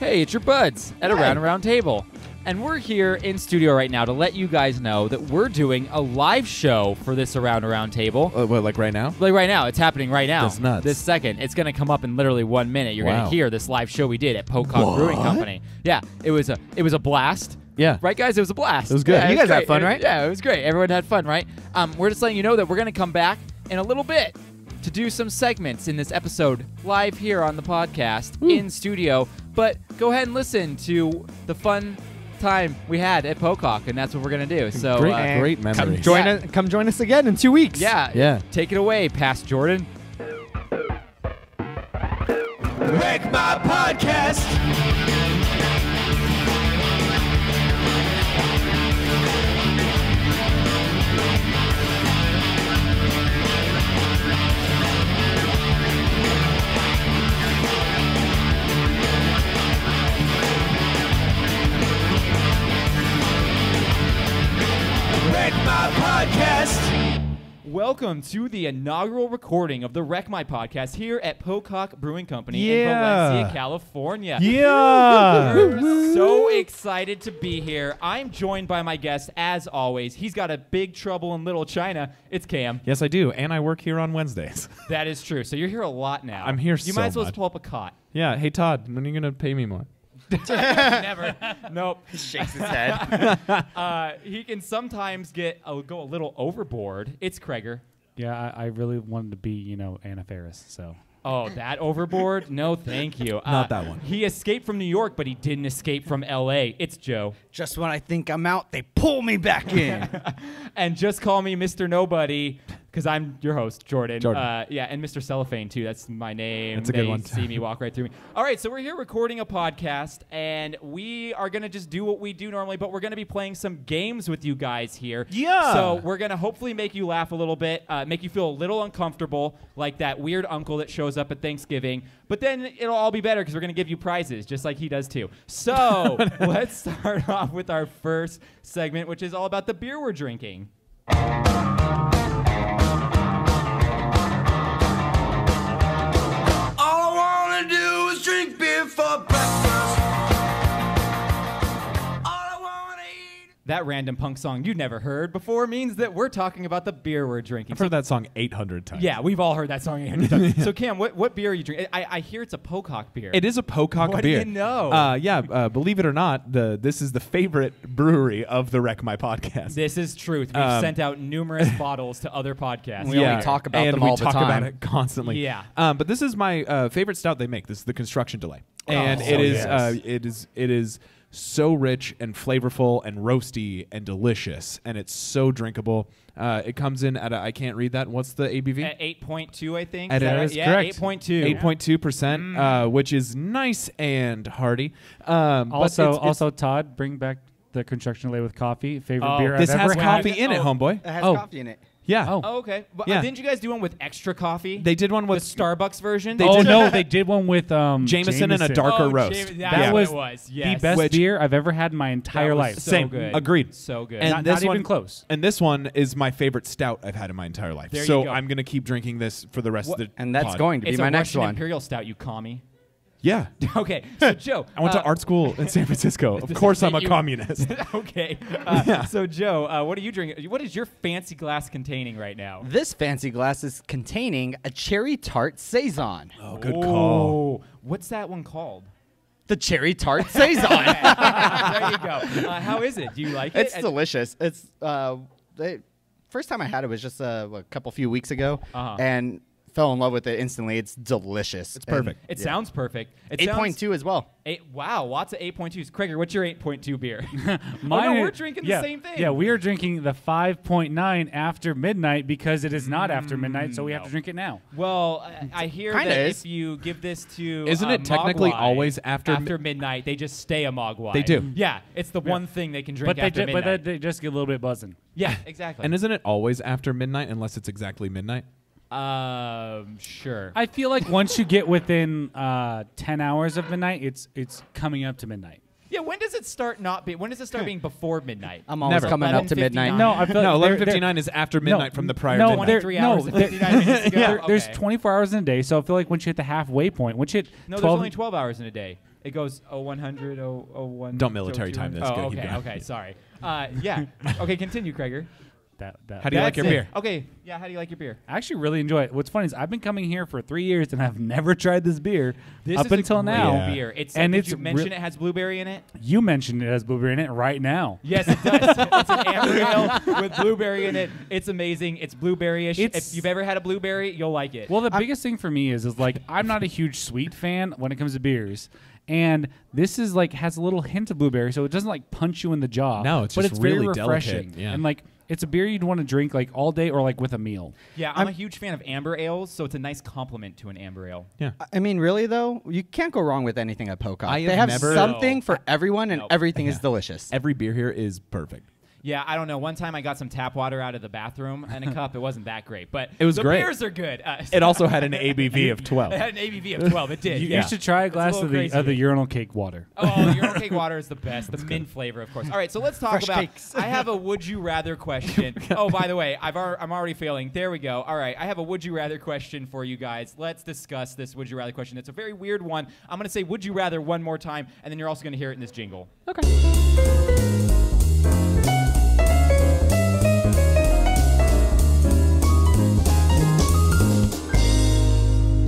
Hey, it's your buds at Around Around Table. And we're here in studio right now to let you guys know that we're doing a live show for this Around Around Table. What, like right now? Like right now. It's happening right now. That's nuts. This second. It's going to come up in literally 1 minute. You're going to hear this live show we did at Pocock Brewing Company. Yeah, it was a blast. Yeah. Right, guys? It was a blast. It was good. Yeah, You guys had fun, right? Yeah, it was great. Everyone had fun, right? We're just letting you know that we're going to come back in a little bit to do some segments in this episode live here on the podcast in studio. But go ahead and listen to the fun time we had at Pocock, and that's what we're going to do. So great memories. Come join us again in 2 weeks. Yeah. Take it away, Past Jordan. Wreck My Podcast. Wreck My Podcast. Welcome to the inaugural recording of the Wreck My Podcast here at Pocock Brewing Company in Valencia, California. Yeah. We're so excited to be here. I'm joined by my guest, as always. He's got a big trouble in Little China. It's Cam. Yes, I do, and I work here on Wednesdays. That is true. So you're here a lot now. I'm here You so might as well much. just pull up a cot. Yeah. Hey, Todd, when are you going to pay me more? Never. Nope. He shakes his head. He can sometimes go a little overboard. It's Kreger. Yeah, I really wanted to be, Anna Faris, so. Oh, that overboard? No, thank you. Not that one. He escaped from New York, but he didn't escape from L.A. It's Joe. Just when I think I'm out, they pull me back in. And just call me Mr. Nobody, because I'm your host, Jordan. Jordan. Yeah, and Mr. Cellophane, too. That's my name. That's a good They one. see me walk right through me. All right, so we're here recording a podcast, and we are going to just do what we do normally, but we're going to be playing some games with you guys here. Yeah. So we're going to hopefully make you laugh a little bit, make you feel a little uncomfortable, like that weird uncle that shows up at Thanksgiving. But then it'll all be better because we're going to give you prizes, just like he does, too. So let's start off with our first segment, which is all about the beer we're drinking. All I wanna do is drink beer for breakfast. All I wanna eat. That random punk song you'd never heard before means that we're talking about the beer we're drinking. I've heard that song 800 times. Yeah, we've all heard that song 800 times. So, Cam, what beer are you drinking? I hear it's a Pocock beer. It is a Pocock What beer. do you know? Believe it or not, this is the favorite brewery of the Wreck My Podcast. This is truth. We've sent out numerous bottles to other podcasts. We only talk about and them we all the talk time. about it constantly. Yeah. But this is my favorite stout they make. This is the Construction Delay, and it is so rich and flavorful and roasty and delicious, and it's so drinkable. It comes in at I can't read that. What's the ABV? At 8.2, I think. That right? is Yeah, correct. 8.2. 8.2%, which is nice and hearty. Also, Todd, bring back the Construction Delay with coffee. Favorite Oh, beer This I've has ever had. coffee in it, homeboy. It has Oh. coffee in it. Yeah. Oh. Oh, okay. But, Yeah. didn't you guys do one with extra coffee? They did one the with Starbucks version? Oh, no, they did one with Jameson and a darker roast. That's That what was it was. the Yes. best Which- beer I've ever had in my entire That was life. so Same. good. Agreed. So good. And Not this even one, close. And this one is my favorite stout I've had in my entire life. There you So go. I'm going to keep drinking this for the rest of the And that's pod. going to be It's my a next Russian one. Imperial Stout, you commie. Yeah. Okay, so Joe. I went to art school in San Francisco. Of course I'm a communist. Okay. So, Joe, what are you drinking? What is your fancy glass containing right now? This fancy glass is containing a cherry tart saison. Oh, good call. Oh, what's that one called? The cherry tart saison. There you go. How is it? Do you like it? It's delicious. It's first time I had it was just a few weeks ago, and fell in love with it instantly. It's delicious. It's perfect. It sounds perfect. It 8.2 as well. Wow, lots of 8.2s. Kreger, what's your 8.2 beer? Mine we're drinking the same thing. Yeah, we are drinking the 5.9 after midnight because it is not after midnight, so we have to drink it now. Well, I hear Kinda that is. if you give this to Isn't it technically Mogwai always after midnight, they just stay a Mogwai. They do. Yeah, it's the one thing they can drink after midnight. But they just get a little bit buzzing. Yeah, exactly. And isn't it always after midnight unless it's exactly midnight? Sure. I feel like once you get within 10 hours of midnight, it's coming up to midnight. Yeah, when does it start when does it start being before midnight? I'm always Never. coming up to midnight. No, I feel No, like 11:59 is after midnight from the prior no, midnight. 23 hours and 59 minutes ago. There's Okay. 24 hours in a day, so I feel like once you hit the halfway point, once you hit No, 12, there's only 12 hours in a day. It goes 0100, 01. Don't military time this. Oh, Go, keep okay, going. okay, sorry. Yeah. Okay, continue, Krager. How do you like your That's beer? it. Okay, yeah, how do you like your beer? I actually really enjoy it. What's funny is I've been coming here for 3 years and I've never tried this beer This up is until a great now. beer. It's And did it's you mention it has blueberry in it? You mentioned it has blueberry in it right now. Yes, it does. It's an amber ale with blueberry in it. It's amazing. It's blueberry-ish. It's- If you've ever had a blueberry, you'll like it. Well, the biggest thing for me is like I'm not a huge sweet fan when it comes to beers. And this is like has a little hint of blueberry, so it doesn't like punch you in the jaw. No, it's but just it's really very refreshing. delicate, yeah. And like it's a beer you'd want to drink like all day or like with a meal. yeah, I'm a huge fan of amber ales, so it's a nice complement to an amber ale. Yeah. I mean, really though, you can't go wrong with anything at Pocock. I They have have never- something for everyone, and Nope. everything is delicious. Every beer here is perfect. Yeah, I don't know. One time I got some tap water out of the bathroom in a cup. It wasn't that great, but It was the great. beers are good. It also had an ABV of 12. It had an ABV of 12. It did. You yeah. should try a glass little of the crazy. urinal cake water. Oh, the urinal cake water is the best. The mint flavor, of course. All right, so let's talk Fresh about. cakes. I have a would you rather question. Oh, by the way, I'm already failing. There we go. All right, I have a would you rather question for you guys. Let's discuss this would you rather question. It's a very weird one. I'm going to say would you rather one more time, and then you're also going to hear it in this jingle.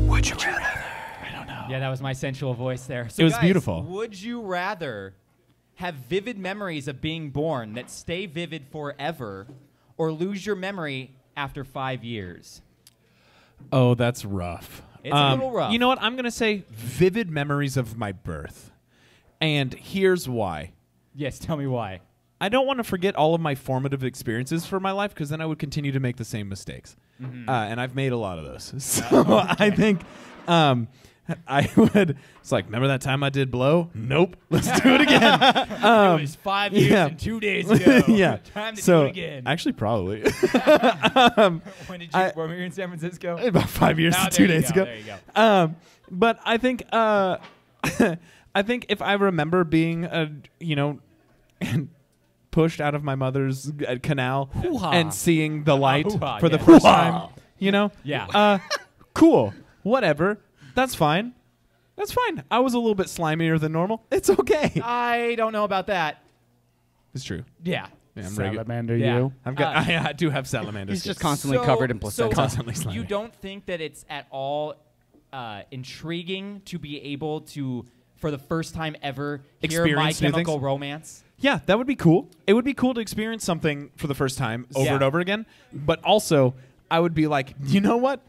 Would you rather? Yeah, that was my sensual voice there. So It was guys, beautiful. Would you rather have vivid memories of being born that stay vivid forever, or lose your memory after 5 years? Oh, that's rough. It's a little rough. You know what? I'm going to say vivid memories of my birth. And here's why. Yes, tell me why. I don't want to forget all of my formative experiences for my life because then I would continue to make the same mistakes. And I've made a lot of those. So I think I would. It's like, remember that time I did blow? Nope. Let's do it again. It was 5 years yeah. and 2 days ago. Yeah. Time to So do it again. actually, probably When were you in San Francisco? about 5 years Oh, and 2 there you days go, ago. there you go. But I think I think if I remember being pushed out of my mother's canal Hoo-ha. and seeing the light Hoo-ha, for the yeah. first time, Yeah. cool, whatever, that's fine. That's fine. I was a little bit slimier than normal. It's okay. I don't know about that. It's true. Yeah. Yeah, I'm Salamander, Yeah. you. I've got. I do have salamanders. He's just constantly covered in placenta. Constantly slimy. You don't think that it's at all intriguing to be able to, for the first time ever, hear My Experience new Chemical things? Romance? Yeah, that would be cool. It would be cool to experience something for the first time over Yeah. and over again. But also, I would be like, you know what?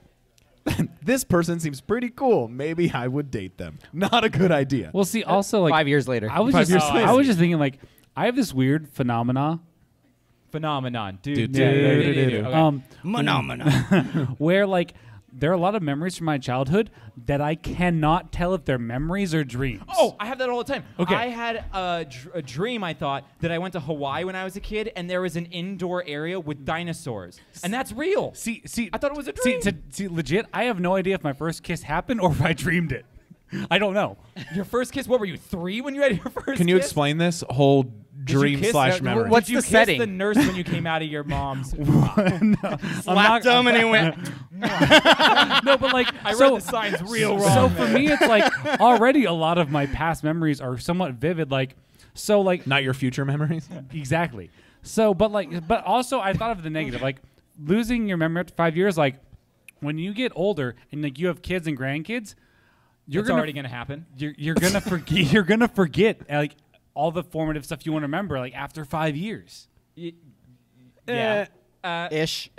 This person seems pretty cool. Maybe I would date them. Not a good idea. Well, see, also like 5 years later. I was 5 just years I later. was just thinking like I have this weird phenomenon Phenomenon. Dude. Okay. Phenomena. where like there are a lot of memories from my childhood that I cannot tell if they're memories or dreams. Oh, I have that all the time. Okay. I had a dream, I thought, that I went to Hawaii when I was a kid, and there was an indoor area with dinosaurs. And that's real. see, I thought it was a dream. See, legit, I have no idea if my first kiss happened or if I dreamed it. I don't know. Your first kiss, what were you, 3 when you had your first Can you kiss? explain this whole Did you dream kiss- slash memory? What's Did you the kiss setting? the nurse when you came out of your mom's? Slapped him and he went. No, but like I so, read the signs real wrong. So for me, it's like already a lot of my past memories are somewhat vivid. Like so, like Not your future memories? exactly. So, but also I thought of the negative, like losing your memory after 5 years. Like when you get older and like you have kids and grandkids, It's already going to happen. you're gonna forget. You're gonna forget like all the formative stuff you want to remember. Like after 5 years. Yeah. Ish.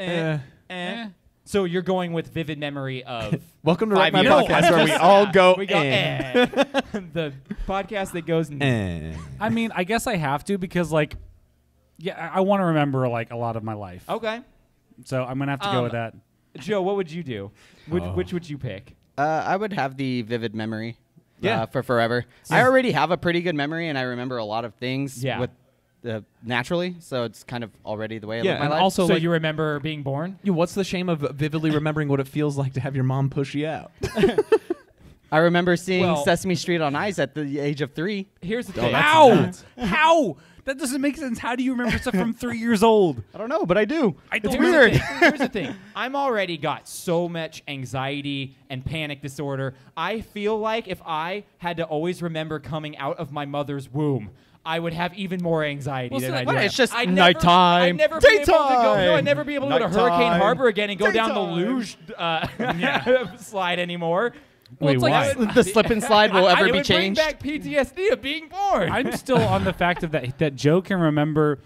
So you're going with vivid memory of Welcome to 5 Wreck My years. Podcast, where we all go we go the podcast that goes I mean, I guess I have to because like, yeah, I want to remember like a lot of my life. Okay. So I'm gonna have to go with that. Joe, what would you do? Which would you pick? I would have the vivid memory. Yeah. For forever. I already have a pretty good memory, and I remember a lot of things. Yeah. With naturally, so it's kind of already the way I Yeah, live my and life. also So like, you remember being born? what's the shame of vividly remembering what it feels like to have your mom push you out? I remember seeing Well- Sesame Street on Ice at the age of 3. Here's the thing. How? That doesn't make sense. How do you remember stuff from 3 years old? I don't know, but I do. It's It's Here's weird. the thing. Here's the thing. I'm already got so much anxiety and panic disorder. I feel like if I had to always remember coming out of my mother's womb, I would have even more anxiety Well, than so, I like, do. what? It's just I'd nighttime, I'd never be able to go. No, daytime, I'd never be able to go to Hurricane nighttime, Harbor again and go down the daytime. luge slide anymore. Wait, it's like why? I would- The slip and slide will ever it be would bring changed. back PTSD of being born. I'm still on the fact of that Joe can remember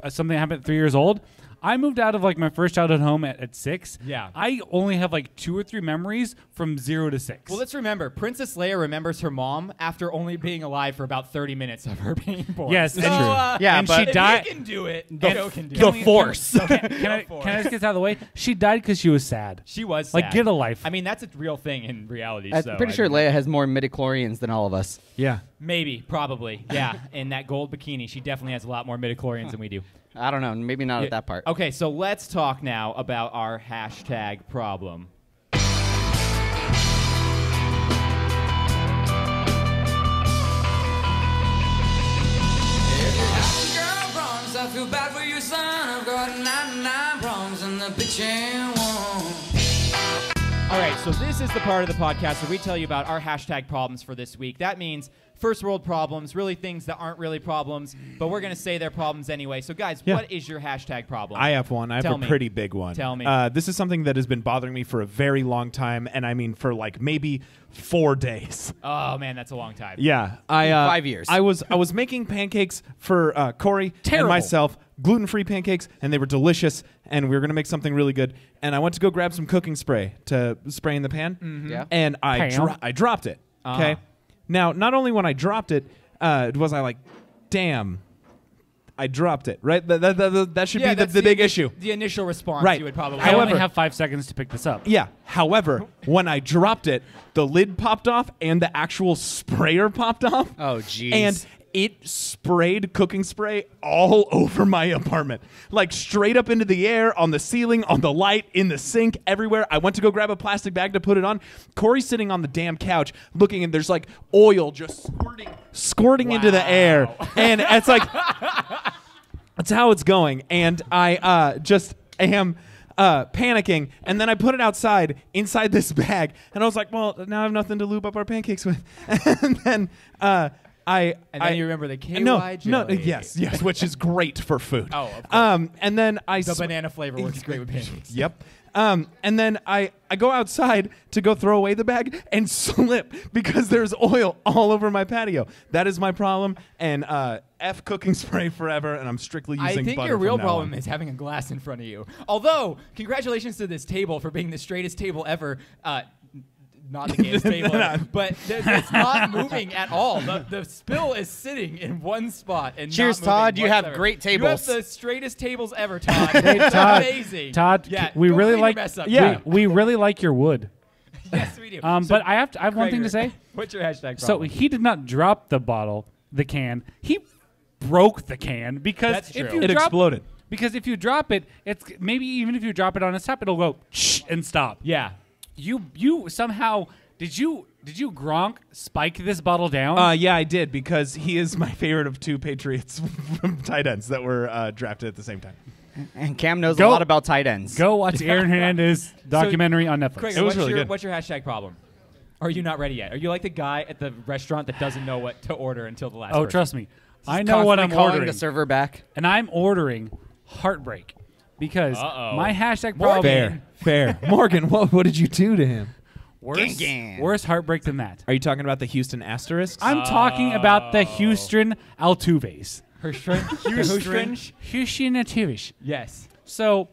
something that happened at 3 years old. I moved out of like my first childhood home at 6. Yeah. I only have like 2 or 3 memories from 0 to 6. Well, let's remember, Princess Leia remembers her mom after only being alive for about 30 minutes of her being born. Yes, so, and true. Yeah, and but- she died. If he can do it, The Joe can do the it. Force. Can I just get this out of the way? She died because she was sad. She was Like, sad. get a life. I mean, that's a real thing in reality. I'm so pretty sure Leia has more midichlorians than all of us. Yeah. Maybe, probably, yeah. In that gold bikini, she definitely has a lot more midichlorians than we do. I don't know. Maybe not at that part. Okay, so let's talk now about our hashtag problem. I feel bad for your son. I've got 99 problems in the bitchin' one. All right, so this is the part of the podcast where we tell you about our hashtag problems for this week. That means first world problems, really things that aren't really problems, but we're going to say they're problems anyway. So, guys, Yeah. what is your hashtag problem? I have one. I have Tell a me. pretty big one. Tell me. This is something that has been bothering me for a very long time, and I mean for like maybe 4 days. Oh, man, that's a long time. Yeah, 5 years. I was making pancakes for Corey Terrible. and myself, gluten-free pancakes, and they were delicious. And we were gonna make something really good. And I went to go grab some cooking spray to spray in the pan. Mm-hmm. Yeah. And I Pan. I dropped it. Okay. Uh-huh. Now, not only when I dropped it, was I like, damn, I dropped it. Right. That should be that's the big issue. The initial response Right. you would probably I only However- have 5 seconds to pick this up. Yeah. However, when I dropped it, the lid popped off and the actual sprayer popped off. Oh, jeez. And it sprayed cooking spray all over my apartment. Like straight up into the air, on the ceiling, on the light, in the sink, everywhere. I went to go grab a plastic bag to put it on. Corey's sitting on the damn couch looking, and there's like oil just squirting into the air. And it's like, that's how it's going. And I just am panicking, and then I put it outside inside this bag, and I was like, well, now I have nothing to lube up our pancakes with. And then And then you remember the KY no, jelly. yes, which is great for food. Oh, of course. And then The banana flavor works great with pancakes. Yep. And then I go outside to go throw away the bag and slip because there's oil all over my patio. That is my problem. And F cooking spray forever. And I'm strictly using I think butter your real from now problem on. is having a glass in front of you. Although, congratulations to this table for being the straightest table ever. Not the gayest table ever, but it's not moving at all. The spill is sitting in one spot and Cheers, not moving Todd. You have whatsoever. great You have tables. the straightest tables ever, Todd. Todd, Amazing. Todd, yeah, we go really clean your like mess up. Yeah. we really like your wood. Yes, we do. But I have one thing to say. What's your hashtag So problem? he did not drop the can. He broke the can because That's if true. you It drop, exploded. Because if you drop it, it's maybe even if you drop it on its top, it'll go and stop. Yeah. You somehow did you Gronk spike this bottle down? Yeah, I did because he is my favorite of 2 Patriots tight ends that were drafted at the same time. And Cam knows Go- a lot about tight ends. Go watch Aaron Hernandez documentary on Netflix. Craig, It was what's really your, good. What's your hashtag problem? Are you not ready yet? Are you like the guy at the restaurant that doesn't know what to order until the last Oh, person? trust me. I know what I'm Constantly calling ordering. the server back. And I'm ordering heartbreak because Uh-oh. my hashtag problem Fair. Morgan, what did you do to him? worse heartbreak than that. Are you talking about the Houston Asterisks? I'm talking about the Houston Altuves. Houston. Houston Altuves. Yes. So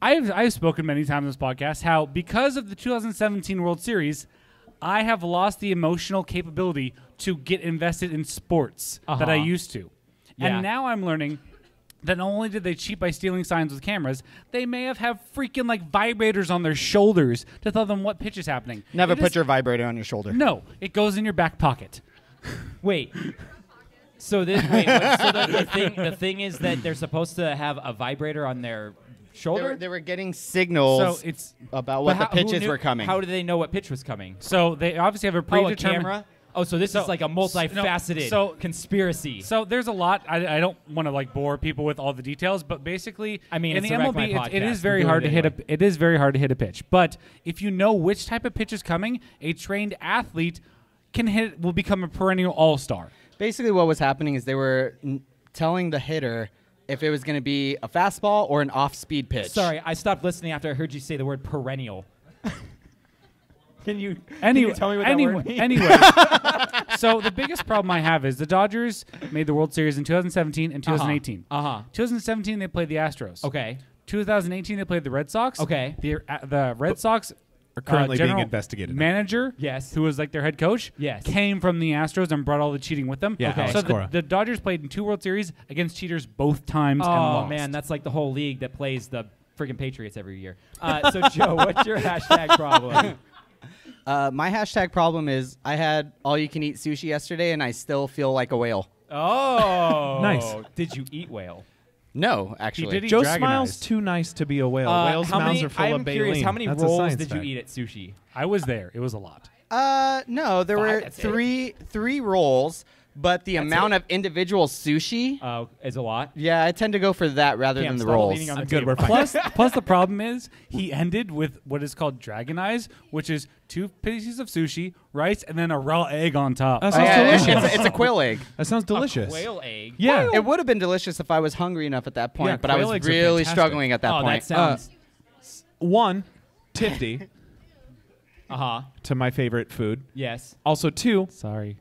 I've spoken many times on this podcast how because of the 2017 World Series, I have lost the emotional capability to get invested in sports that I used to. Yeah. And now I'm learning that not only did they cheat by stealing signs with cameras, they may have freaking like vibrators on their shoulders to tell them what pitch is happening. Never It put is- your vibrator on your shoulder. No, it goes in your back pocket. Wait. So the thing is that they're supposed to have a vibrator on their shoulder? They were getting signals So it's about what the But who pitches knew- were coming. How did they know what pitch was coming? so they obviously have a Oh, a predetermined camera? Oh, so this is like a multifaceted conspiracy. So there's a lot. I don't want to like bore people with all the details, but basically, I mean, in it's the the Wreck My MLB, it podcast. is very We're hard to doing hit it a. It is very hard to hit a pitch. But if you know which type of pitch is coming, a trained athlete will become a perennial all-star. Basically, what was happening is they were telling the hitter if it was going to be a fastball or an off-speed pitch. Sorry, I stopped listening after I heard you say the word perennial. Can you Anyway, tell me what that word means? anyway. So the biggest problem I have is the Dodgers made the World Series in 2017 and 2018. 2017 they played the Astros. Okay. 2018 they played the Red Sox. Okay. The Red Sox Are currently being general investigated. manager, Yes. who was like their head coach, Yes. came from the Astros and brought all the cheating with them. Yeah, Okay. Alex So Cora. the Dodgers played in 2 World Series against cheaters both times and Oh lost. man, that's like the whole league that plays the friggin' Patriots every year. So Joe, what's your hashtag problem? My hashtag problem is I had all-you-can-eat sushi yesterday, and I still feel like a whale. Oh, Nice. Did you eat whale? No, actually. did eat Joe Dragonized. smiles too nice to be a whale. Whales' how mouths many, are full I'm of baleen. curious, how many That's a rolls science did you fact. eat at sushi? I was there. It was a lot. No, there were That's it. three rolls, but the amount of individual sushi, Is a lot. yeah, I tend to go for that rather Cam, than the stop rolls. leaning on the I'm good. table. We're fine. Plus, the problem is he ended with what is called Dragon Eyes, which is 2 pieces of sushi, rice, and then a raw egg on top. That Oh, sounds yeah, delicious. it's a quail egg. That sounds delicious. Quail egg. Yeah. It would have been delicious if I was hungry enough at that point, Yeah, but I quail was eggs are really fantastic. struggling at that Oh, point. that sounds. One, Tifty Uh-huh. to my favorite food. Yes. Also, 2, Sorry.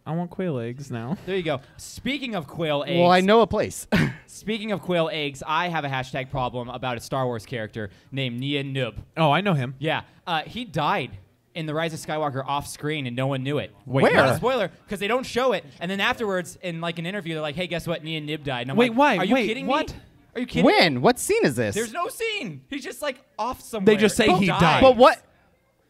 I want quail eggs now. There you go. Speaking of quail eggs. Well, I know a place. Speaking of quail eggs, I have a hashtag problem about a Star Wars character named Nia Nub. Oh, I know him. Yeah. He died in The Rise of Skywalker off screen and no one knew it. Wait, Where? Not a spoiler, because they don't show it. And then afterwards, in like an interview, they're like, hey, guess what? Nia Nib died. And I'm Wait, like, why? Are you Wait, kidding what? me? Are you kidding me? When? What scene is this? There's no scene. He's just like off somewhere. They just say he died. But what?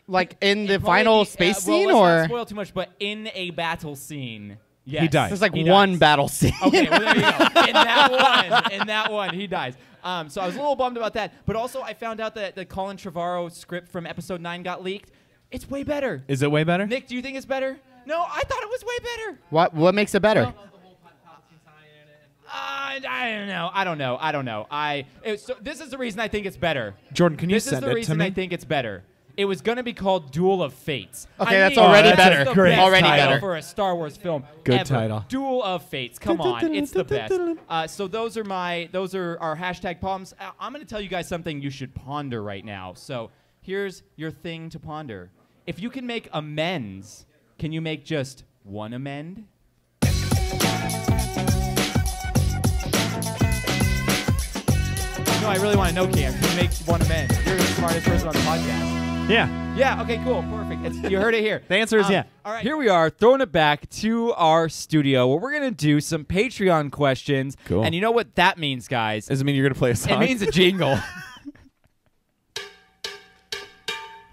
Like in the Probably final the- space well, scene, let's not or spoil too much, but in a battle scene, yes. He dies. there's like He one dies. battle scene? Okay, well, there you go. In that one, he dies. So I was a little bummed about that. But also, I found out that the Colin Trevorrow script from Episode 9 got leaked. It's way better. Is it way better? Nick, do you think it's better? No, I thought it was way better. What makes it better? I don't know. So this is the reason I think it's better. Jordan, can you This is send the it to reason me? I think it's better. It was going to be called Duel of Fates. Okay, I that's mean, already that's better. the Great best Already title better. for a Star Wars film. Good ever. title. Duel of Fates. Come on, it's the best. So those are our hashtag problems. I'm going to tell you guys something you should ponder right now. So here's your thing to ponder. If you can make amends, can you make just one amend? No, I really want to know, Cam. Can you make one amend? You're the smartest person on the podcast. Yeah. Yeah, okay, cool, perfect. You heard it here. The answer is yeah. All right, here we are, throwing it back to our studio where we're going to do some Patreon questions. Cool. And you know what that means, guys? Does it mean you're going to play a song? It means a jingle.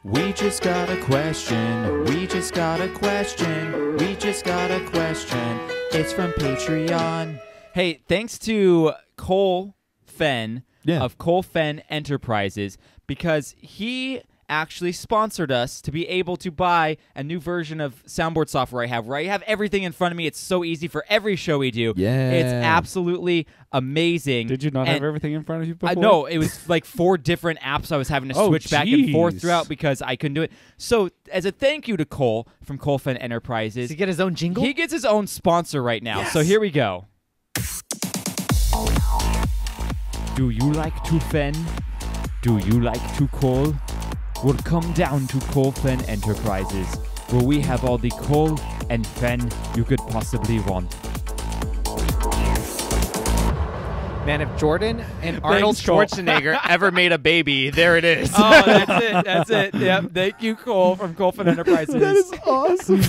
We just got a question. We just got a question. We just got a question. It's from Patreon. Hey, thanks to Phen of Phen Enterprises, because he actually sponsored us to be able to buy a new version of soundboard software I have, where I have everything in front of me. It's so easy for every show we do. Yeah. It's absolutely amazing. Did you not And have everything in front of you before? no, it was like 4 different apps I was having to Oh, switch back and forth jeez. throughout because I couldn't do it. So as a thank you to Cole from Phen Enterprises, Does he get his own jingle? he gets his own sponsor right now. So here we go. Do you like to Phen? Do you like to Cole? Well, come down to Phen Enterprises, where we have all the Cole and Phen you could possibly want. Man, if Jordan and Arnold Cole. Schwarzenegger ever made a baby, there it is. Oh, that's it. That's it. Yep. Thank you, Cole from Phen Enterprises. That is awesome.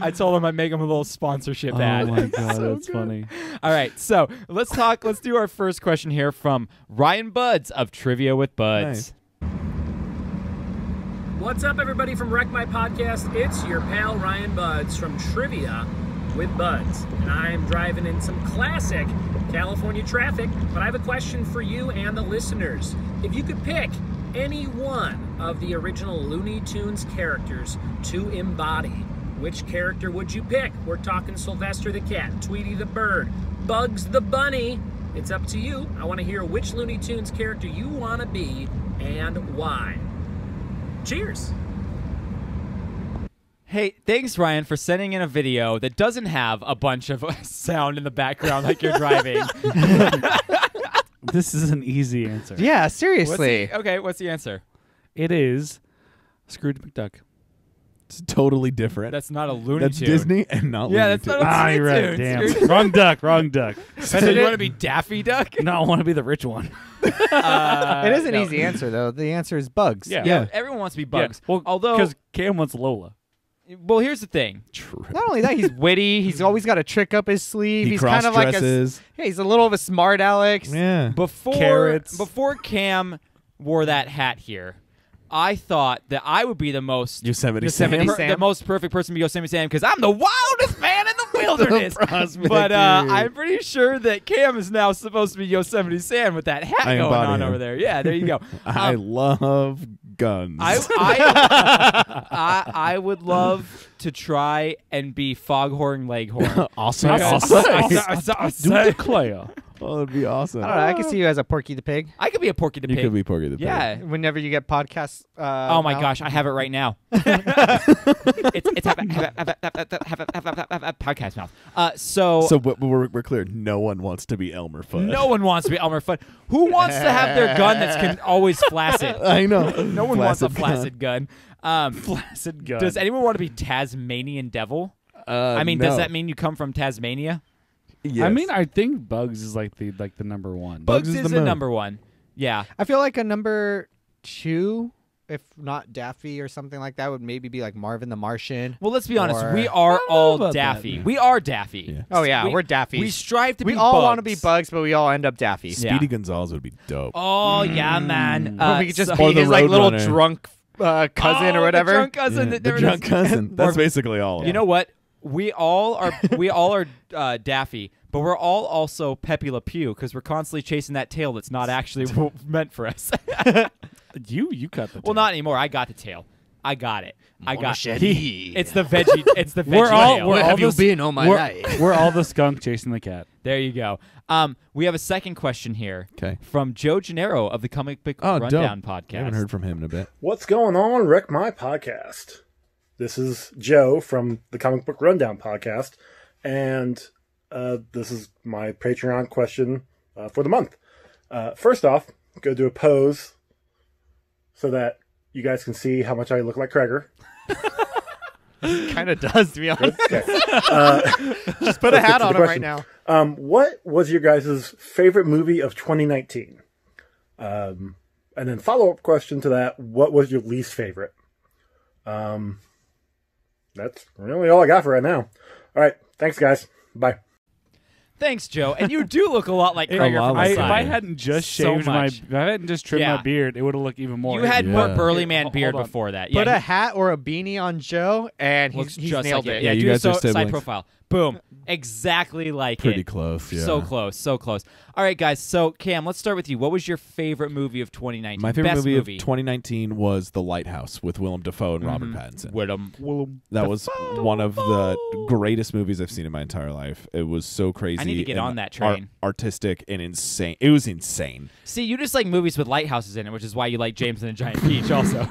I told him I'd make him a little sponsorship ad. Oh my god, that's funny. All right, so let's talk. Let's do our first question here from Ryan Buds of Trivia with Buds. Nice. What's up, everybody from Wreck My Podcast? It's your pal Ryan Buds from Trivia with Buds, and I am driving in some classic California traffic, but I have a question for you and the listeners. If you could pick any one of the original Looney Tunes characters to embody, which character would you pick? We're talking Sylvester the Cat, Tweety the Bird, Bugs the Bunny. It's up to you. I want to hear which Looney Tunes character you want to be and why. Cheers. Hey, thanks, Ryan, for sending in a video that doesn't have a bunch of sound in the background like you're driving. This is an easy answer. Yeah, seriously. What's the answer? It is Scrooge McDuck. It's totally different. That's not a Looney That's Tune. Disney and not Looney that's Tunes. not a Looney You're right. Tunes. Damn. Wrong duck. Wrong duck. So you want to be Daffy Duck? No, I want to be the rich one. It is an easy answer, though. The answer is Bugs. Yeah. Everyone wants to be Bugs. Yeah. Well, although, because Cam wants Lola. well, here's the thing. True. Not only that, he's witty. He's always got a trick up his sleeve. He He's kind of like cross-dresses. he's a little of a smart Alex. Yeah. Before Cam wore that hat here, I thought that I would be the most Yosemite Sam. the most perfect person to be Yosemite Sam because I'm the wildest man in the wilderness. Prospect, But dude. I'm pretty sure that Cam is now supposed to be Yosemite Sam with that hat I going embody on him. over there. Yeah, there you go. I love guns. I would love to try and be Foghorn Leghorn. awesome. Claire. Oh, that'd be awesome. I don't know. I can see you as a Porky the Pig. I could be a Porky the You Pig. could be Porky the Pig. Yeah. Whenever you get podcasts. Oh my out. gosh, I have it right now. it's have a podcast mouth. So we're clear. No one wants to be Elmer Fudd. No one wants to be Elmer Fudd. Who wants to have their gun that's always flaccid? I know. No one wants a flaccid gun. Flaccid gun. Does anyone want to be Tasmanian Devil? I mean, does that mean you come from Tasmania? Yes. I mean, I think Bugs is like the number one. Bugs is is the the moon. number one. Yeah. I feel like a number 2, if not Daffy or something like that, would maybe be like Marvin the Martian. Well, let's be honest. Or- We are all about Daffy. that. We are Daffy. Yeah. Oh yeah, we're Daffy. We strive to We be all Bugs. want to be Bugs, but we all end up Daffy. Yeah. Speedy Gonzales would be dope. Oh, yeah, man. Or we could just Or be the his like little Roadrunner. drunk cousin or whatever. The drunk cousin. Yeah, that the never drunk does- cousin. That's basically all of You it. know what? We all are Daffy, but we're all also Pepe Le Pew because we're constantly chasing that tail that's not actually meant for us. You cut the tail. Well, not anymore. I got the tail. I got it. I got it. It's It's the veggie. It's the veggie We're all tail. we're Where all have you the, been all my we're, life? we're all the skunk chasing the cat. There you go. We have a second question here. 'Kay. From Joe Janero of the Comic Book Oh, Rundown dope. podcast. I haven't heard from him in a bit. What's going on, Wreck My Podcast? This is Joe from the Comic Book Rundown podcast, and this is my Patreon question for the month. First off, go do a pose so that you guys can see how much I look like Kreger. kind of does, to be honest. Okay. Just put a Let's get hat to on the him right question. now. What was your guys' favorite movie of 2019? And then follow-up question to that, what was your least favorite? That's really all I got for right now. All right. Thanks, guys. Bye. Thanks, Joe. And you do look a lot like Kreger lot from like the If side. I hadn't just So shaved much. if I hadn't just trimmed Yeah. my beard, it would have looked even more. You had Yeah. more burly man Hold beard on. before that. Put Yeah, a hat or a beanie on Joe, and looks he's just nailed like it. Yeah, you do a guys are side siblings. profile. Boom. Exactly like Pretty it. close, yeah. So close. So close. All right, guys. So, Cam, let's start with you. What was your favorite movie of 2019? My favorite Best movie of 2019 was The Lighthouse with Willem Dafoe and Robert Pattinson. Willem. That was one of the greatest movies I've seen in my entire life. It was so crazy. I need to get and on that train. Artistic and insane. It was insane. See, you just like movies with lighthouses in it, which is why you like James and the Giant Peach also.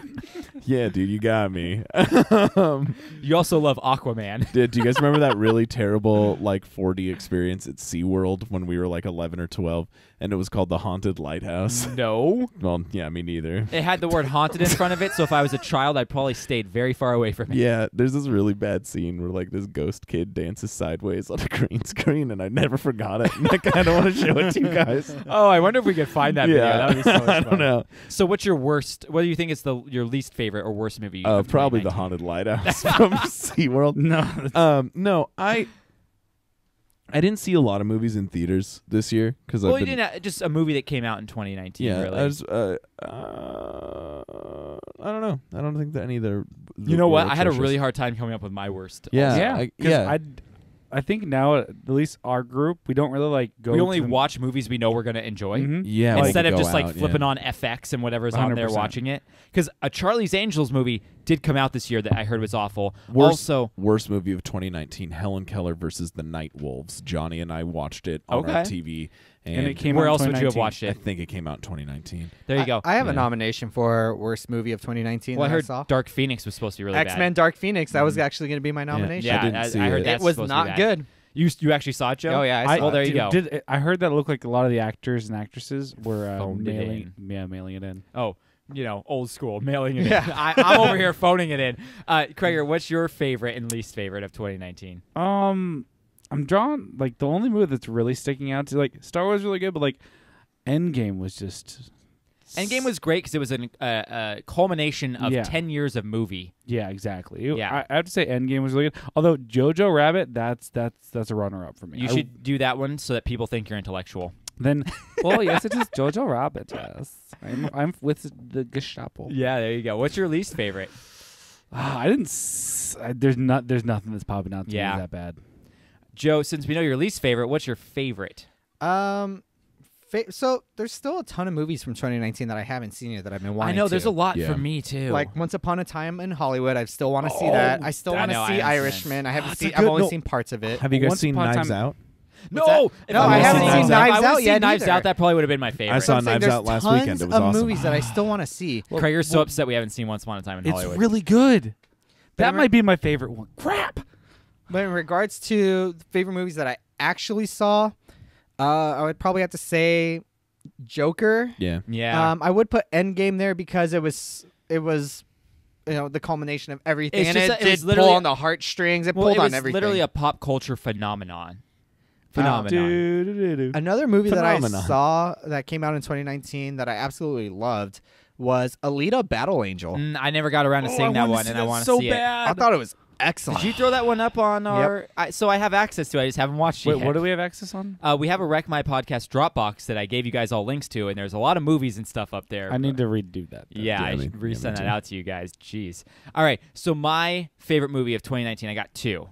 Yeah, dude, you got me. You also love Aquaman. Do you guys remember that really terrible like 4D experience at SeaWorld when we were like 11 or 12 and it was called The Haunted Lighthouse? No. Well, yeah, me neither. It had the word haunted in front of it, so if I was a child, I'd probably stayed very far away from it. Yeah, there's this really bad scene where like this ghost kid dances sideways on a green screen and I never forgot it. And I kind of want to show it to you guys. Oh, I wonder if we could find that video. That would be so much I fun. don't know. So what's your worst, what do you think is your least favorite or worst movie? of Probably The 2019? Haunted Lighthouse from SeaWorld. No, I didn't see a lot of movies in theaters this year because Well, you didn't, just a movie that came out in 2019, Yeah, really. I don't know. I don't think that any of the You know what? were I had a atrocious. really hard time coming up with my worst. Yeah, yeah, I- 'cause yeah. I think now, at least our group, we don't really like go. We only to watch movies we know we're going to enjoy. Yeah, Instead we of could just go like out, flipping yeah. on FX and whatever's on there 100%. watching it. Because a Charlie's Angels movie did come out this year that I heard was awful. Worst movie of 2019, Helen Keller versus the Night Wolves. Johnny and I watched it on our TV. And it came where out else in would you have 2019. watched I it? think it came out in 2019. There you go. I have a nomination for worst movie of 2019 Well, I that heard I saw. Dark Phoenix was supposed to be really X-Men Dark Phoenix. That was actually going to be my nomination. Yeah, I didn't see I heard it. that's It was supposed to be not bad. good. You actually saw it, Joe? Oh, yeah, I saw Well, it. there you go. I heard that it looked like a lot of the actors and actresses were Phoned it mailing it in. Oh, old school, mailing it Yeah. in. I'm over here phoning it in. Craiger, what's your favorite and least favorite of 2019? I'm drawn like the only movie that's really sticking out to like Star Wars is really good, but like Endgame was just. Endgame was great because it was a culmination of Yeah. 10 years of movie. Yeah, exactly. Yeah. I have to say Endgame was really good. Although Jojo Rabbit, that's a runner up for me. You should do that one so that people think you're intellectual. Then, well, yes, it is Jojo Rabbit. Yes, I'm with the Gestapo. Yeah, there you go. What's your least favorite? I didn't. There's nothing that's popping out to me that bad. Joe, since we know your least favorite, what's your favorite? So there's still a ton of movies from 2019 that I haven't seen yet that I've been wanting I know to. there's a lot Yeah. for me too. Like Once Upon a Time in Hollywood. I still want to see that. I still I want know, to I see understand. Irishman. I haven't it's a seen. good- I've only no. seen parts of it. Have you guys Once seen upon a Knives time- Out? no, No, I haven't seen Knives Out Out yet Knives either. Out, that probably would have been my favorite. I saw I'm saying Knives there's Out last tons weekend. It was of awesome. movies that I still want to see. Craiger's so upset we haven't seen Once Upon a Time in Hollywood. It's really good. That I'm- might be my favorite one. Crap. But in regards to favorite movies that I actually saw, I would probably have to say Joker. Yeah. Yeah. I would put Endgame there because it was the culmination of everything, It's and just it that it was did literally- pull on the heartstrings. It well, pulled it on was everything. literally a pop culture phenomenon. Another movie that I Phenomenon. saw that came out in 2019 that I absolutely loved was Alita: Battle Angel. I never got around to seeing that one, and I want to see it. I thought it was excellent. Did you throw that one up on our? So I have access to it. I just haven't watched it Wait, yet. what do we have access on? We have a Wreck My Podcast Dropbox that I gave you guys all links to, and there's a lot of movies and stuff up there. I need to redo that. then. Yeah, I me- should yeah, me resend that too. out to you guys. Jeez. All right, so my favorite movie of 2019, I got two.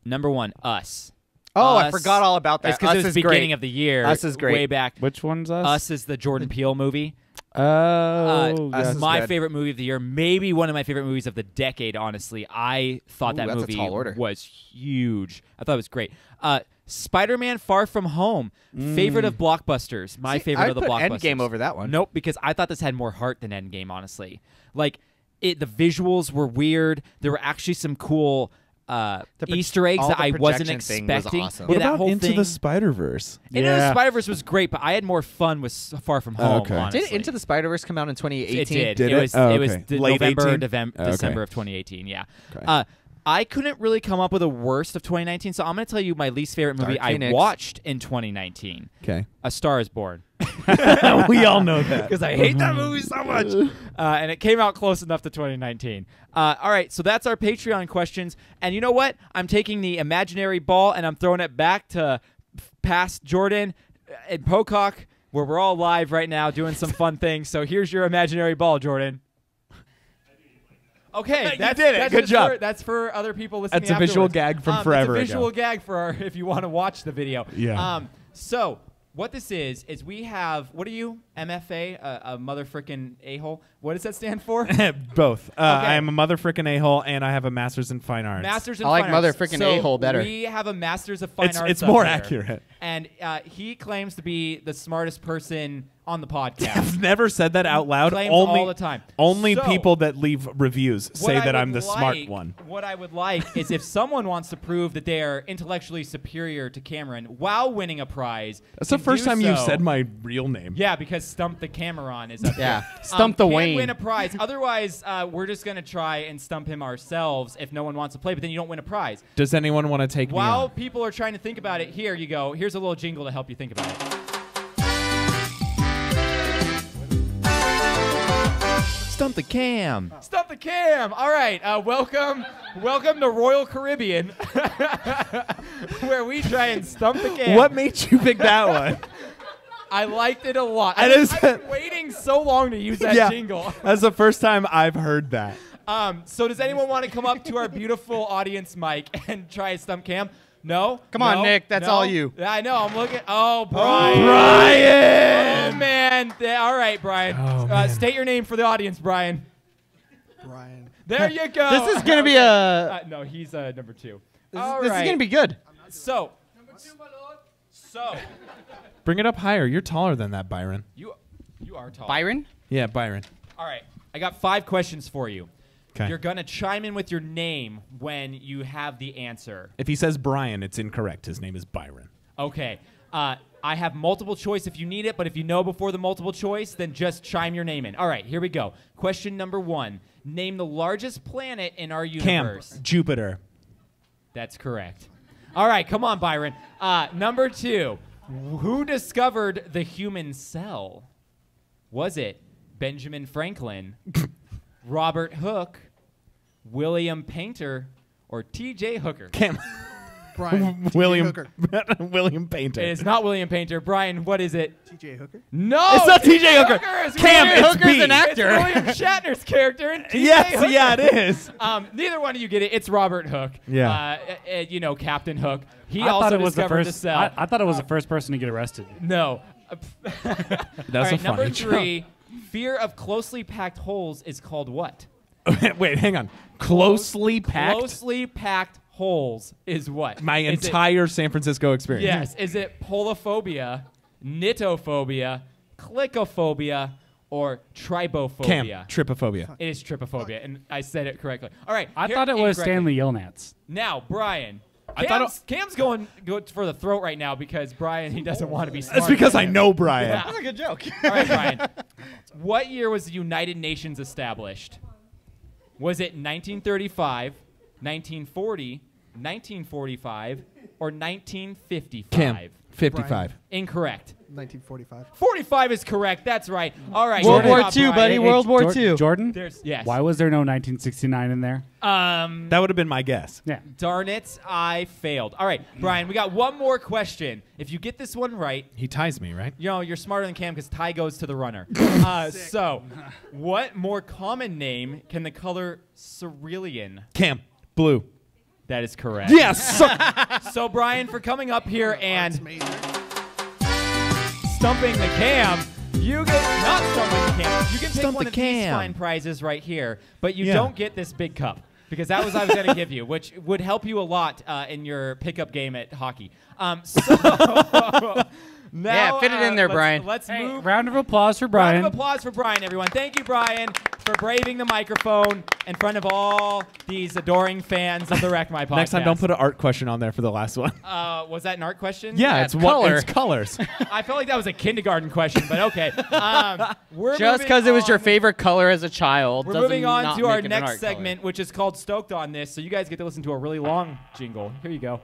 Number one, Us. Oh, I Us- forgot all about that. It's because Us it was is beginning great. of the year. Us is great. Way back. Which one's us? Us is the Jordan Peele movie. Oh, Us yes. is My good. favorite movie of the year, maybe one of my favorite movies of the decade, honestly. I thought Ooh, that that's a movie tall order. was huge. I thought it was great. Spider-Man Far From Home, favorite of blockbusters. My favorite I'd of the put blockbusters. Endgame over that one. Nope, because I thought this had more heart than Endgame, honestly. Like, the visuals were weird. There were actually some cool Easter eggs all that the I wasn't projection thing was expecting. awesome. Yeah, What that about whole Into thing. the Spider-Verse? Into the Spider-Verse was great, but I had more fun with Far From Home, okay. honestly. Did Into the Spider-Verse come out in 2018? It did. Did it it? was. Oh, It was okay. Late November, 18? December Okay. of 2018. Yeah. Okay. I couldn't really come up with a worst of 2019, so I'm going to tell you my least favorite movie Dark I Phoenix. watched in 2019. Okay. A Star Is Born. We all know that. Because I hate that movie so much. And it came out close enough to 2019. All right, so that's our Patreon questions. And you know what? I'm taking the imaginary ball and I'm throwing it back to past Jordan and Pocock, where we're all live right now doing some fun things. So here's your imaginary ball, Jordan. Okay, You did it. Good just job. that's for other people listening. That's a visual afterwards. gag from forever It's a visual ago. gag for if you want to watch the video. Yeah. So what this is we have. What are you? MFA, a mother frickin' a-hole. What does that stand for? Both. I am a mother frickin' a-hole, and I have a master's in fine arts. Masters in I like Fine mother Arts. frickin' So a-hole better. We have a Masters of Fine Arts. It's more up here. accurate. And he claims to be the smartest person on the podcast. I've never said that out loud. Claims Only all the time. Only So, people that leave reviews what say I that would I'm the smart like- one. What I would like is if someone wants to prove that they are intellectually superior to Cameron while winning a prize. That's the can first do time you so. said my real name. Yeah, because Stump the Cameron is up Yeah. there. Stump the can Wayne. win a prize. Otherwise, we're just going to try and stump him ourselves if no one wants to play, but then you don't win a prize. Does anyone want to take me While on? people are trying to think about it, here you go. Here's a little jingle to help you think about it. Stump the Cam. Stump the Cam. All right, welcome to Royal Caribbean, where we try and stump the Cam. What made you pick that one? I liked it a lot. It is- I've been waiting so long to use that Yeah. jingle. That's the first time I've heard that. So does anyone want to come up to our beautiful audience mic and try a stump Cam? No? Come on, No? Nick. That's No? all you. Yeah, I know. I'm looking. Oh, Brian. Brian! Oh, man. All right, Brian. State your name for the audience, Brian. Brian. There you go. This is going to be a... no, he's number 2. This is going to be good. So, Bring it up higher. You're taller than that, Byron. you are tall. Byron? Yeah, Byron. All right. I got 5 questions for you. Okay. You're going to chime in with your name when you have the answer. If he says Brian, it's incorrect. His name is Byron. Okay. I have multiple choice if you need it, but if you know before the multiple choice, then just chime your name in. All right, here we go. Question number 1. Name the largest planet in our universe. Cam, Jupiter. That's correct. All right, come on, Byron. Number 2. Who discovered the human cell? Was it Benjamin Franklin, Robert Hooke, William Painter, or T.J. Hooker? Cam. Brian. William Hooker. William Painter. It is not William Painter. Brian, what is it? T.J. Hooker. No! It's not T.J. Hooker. Cam, it's Hooker's B. an actor. It's William Shatner's character in T.J. Yes, Hooker. yeah, it is. Neither one of you get it. It's Robert Hooke. Yeah. You know, Captain Hook. He I also thought it was the discovered first. cell. I thought it was the first person to get arrested. No. That's All a right, funny number joke. 3. Fear of closely packed holes is called what? Wait, hang on. Closely packed? Closely packed holes is what? My Is it- entire San Francisco experience. Yes. Is it polophobia, knitophobia, clicophobia, or tribophobia? Cam, trypophobia. It is trypophobia, and I said it correctly. All right. I here- thought it was incorrectly. Stanley Yelnats. Now, Brian. I thought Cam's going for the throat right now because Brian, he doesn't want to be smart. That's because I know Brian. Yeah. That's a good joke. All right, Brian. What year was the United Nations established? Was it 1935, 1940, 1945, or 1955? Cam, 55. Incorrect. 1945. 45 is correct. That's right. All right. World good War job, II, Brian. buddy. World War II. Jordan? Yes. Why was there no 1969 in there? That would have been my guess. Yeah. Darn it, I failed. All right, Brian, we got one more question. If you get this one right, He ties me, right? you know, you're smarter than Cam because tie goes to the runner. So, what more common name can the color cerulean? Cam, blue. That is correct. Yes. So, Brian, for coming up here and stumping the Cam, you get not stumping the Cam. You can pick Stump one the of these Cam. fine prizes right here, but you Yeah. don't get this big cup. Because that was what I was going to give you, which would help you a lot in your pickup game at hockey. Now, Yeah, fit it in there, Brian. Let's move. Round of applause for Brian. Round of applause for Brian, everyone. Thank you, Brian, for braving the microphone in front of all these adoring fans of the Wreck My Podcast. Next time, don't put an art question on there for the last one. Was that an art question? Yeah, it's it's color. It's colors. I felt like that was a kindergarten question, but okay. We're Just because it was your favorite color as a child. We're doesn't moving on not to our make it an next art color. segment, which is called Stoked On This. So you guys get to listen to a really long jingle. Here you go.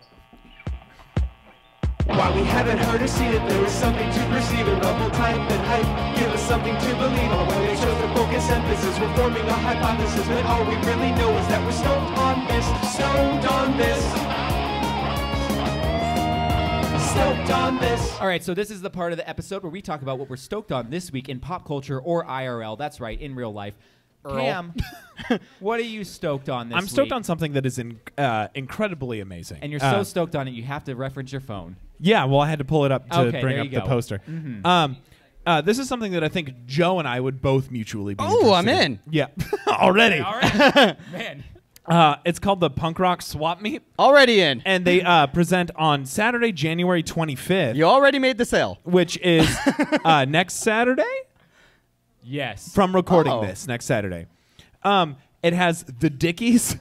While we haven't heard or seen it, there is something to perceive. A rebel type and hype, give us something to believe on. When they chose to focus emphasis, we're forming a hypothesis. But all we really know is that we're stoked on this, stoked on this, stoked on this. All right, so this is the part of the episode where we talk about what we're stoked on this week in pop culture or IRL. That's right, in real life. Cam, what are you stoked on this week? I'm stoked on something that is incredibly amazing. And you're so stoked on it, you have to reference your phone. Yeah, well, I had to pull it up to Okay, bring there up you the go. poster. This is something that I think Joe and I would both mutually be Oh, I'm interested in. Yeah, already. All right. Man. It's called the Punk Rock Swap Meet, Already in. and they present on Saturday, January 25th, You already made the sale. which is next Saturday? Yes. From recording Oh. this next Saturday. It has the Dickies.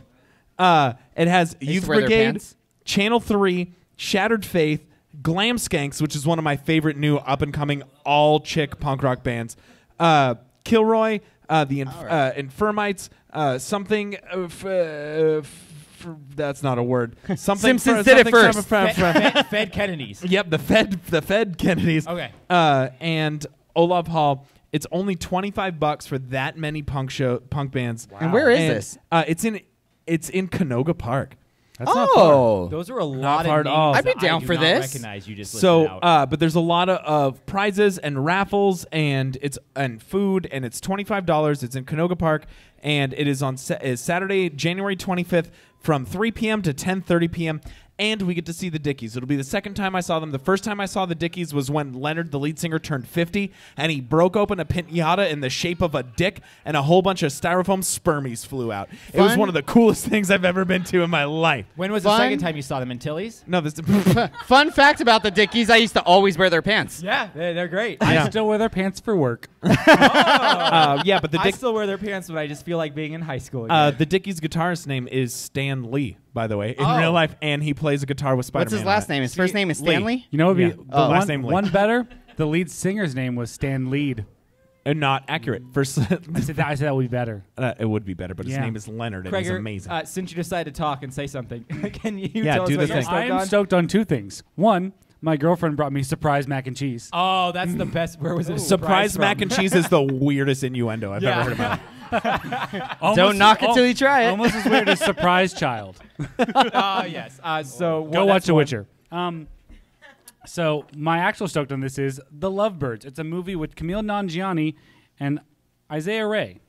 It has used Youth to wear their Brigade, pants? Channel 3, Shattered Faith, Glam Skanks, which is one of my favorite new up-and-coming all-chick punk rock bands, Kilroy, the Infirmites, something... that's not a word. Something Simpsons did it first. Fed Kennedys. Yep, the Fed Kennedys. Okay. And Olaf Hall. It's only $25 for that many punk bands. And where is And, this? It's in Canoga Park. That's not far. Oh. Those are a lot far of at names all. I'd be that I down do for not this. recognize you just So, listed out. but there's a lot of prizes and raffles and food, and it's $25. It's in Canoga Park, and it is on is Saturday, January 25th, from 3 p.m. to 10:30 p.m. and we get to see the Dickies. It'll be the second time I saw them. The first time I saw the Dickies was when Leonard, the lead singer, turned 50, and he broke open a pinata in the shape of a dick, and a whole bunch of styrofoam spermies flew out. It was one of the coolest things I've ever been to in my life. When was the second time you saw them? In Tilly's? No, this. Fun fact about the Dickies, I used to always wear their pants. Yeah, they're great. I still wear their pants for work. Yeah, but I still wear their pants when I just feel like being in high school again. The Dickies guitarist name is Stan Lee, by the way, in real life, and he plays a guitar with Spider-Man. What's his last name? His first name is Stanley? You know what would be the last name Lee. one better? The lead singer's name was Stan Lead. And not accurate. First, I said that would be better. It would be better, but his name is Leonard, and he's Krager, amazing. Since you decided to talk and say something, can you Yeah, tell do us the what you're thing. stoked I am on? stoked on two things. One, my girlfriend brought me surprise mac and cheese. Oh, that's the best. Where was it? Surprise mac and cheese is the weirdest innuendo I've ever heard about. Don't knock it till you try it. Almost as weird as surprise child. Yes. So Go watch The Witcher. So my actual stoked on this is The Lovebirds. It's a movie with Camille Nanjiani and Isaiah Ray.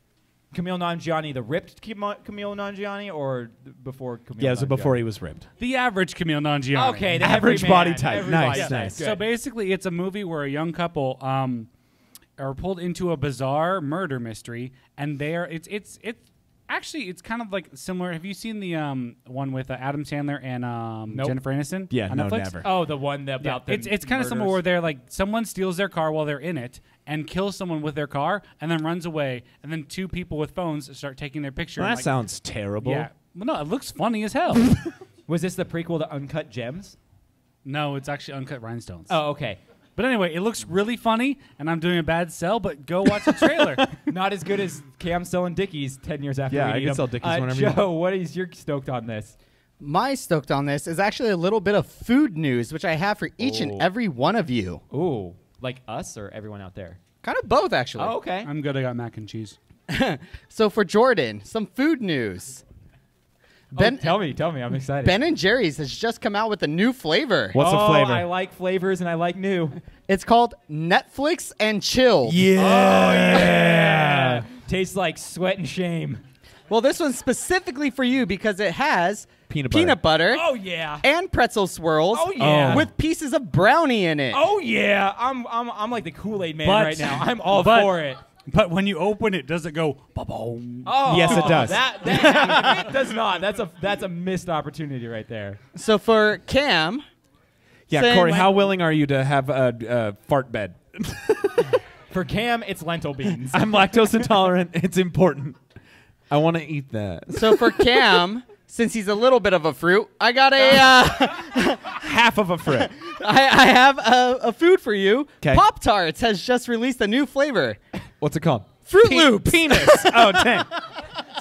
Camille Nanjiani, the ripped Camille Nanjiani, or before Camille? Yeah, it was before he was ripped. The average Camille Nanjiani. Okay, the Average everyman, body type. everybody Nice, type. nice. Good. So basically, it's a movie where a young couple are pulled into a bizarre murder mystery, and it's kind of like similar. Have you seen the one with Adam Sandler and Jennifer Aniston? Yeah, on no, Netflix? never. Oh, the one that about the It's kind of similar where they're like someone steals their car while they're in it and kills someone with their car and then runs away, and then two people with phones start taking their picture. Well, and, that sounds terrible. Yeah. Well, no, it looks funny as hell. Was this the prequel to Uncut Gems? No, it's actually Uncut Rhinestones. Oh, okay. But anyway, it looks really funny, and I'm doing a bad sell, but go watch the trailer. Not as good as Cam selling Dickies 10 years after Yeah, I reading can them. sell Dickies whenever you Joe, what is your stoked on this? My stoked on this is actually a little bit of food news, which I have for each and every one of you. Ooh, like us or everyone out there? Kind of both, actually. Oh, okay. I'm good. I got mac and cheese. So for Jordan, some food news. Tell me. I'm excited. Ben & Jerry's has just come out with a new flavor. What's the flavor? I like flavors and I like new. It's called Netflix and Chill. Yeah. Tastes like sweat and shame. Well, this one's specifically for you because it has Peanut butter. Oh yeah. and pretzel swirls Oh yeah. with pieces of brownie in it. Oh yeah. I'm like the Kool-Aid man But- right now. I'm all but- for it. But when you open it, does it go ba-boom? Oh Yes, it does. That it does not. That's a missed opportunity right there. So for Cam, Yeah, Saying Corey, like- how willing are you to have a fart bed? For Cam, it's lentil beans. I'm lactose intolerant. It's important. I want to eat that. so for Cam, since he's a little bit of a fruit, I got Half of a fruit. I have a food for you. 'Kay. Pop-Tarts has just released a new flavor. What's it called? Fruit Loops. Penis. Oh, dang.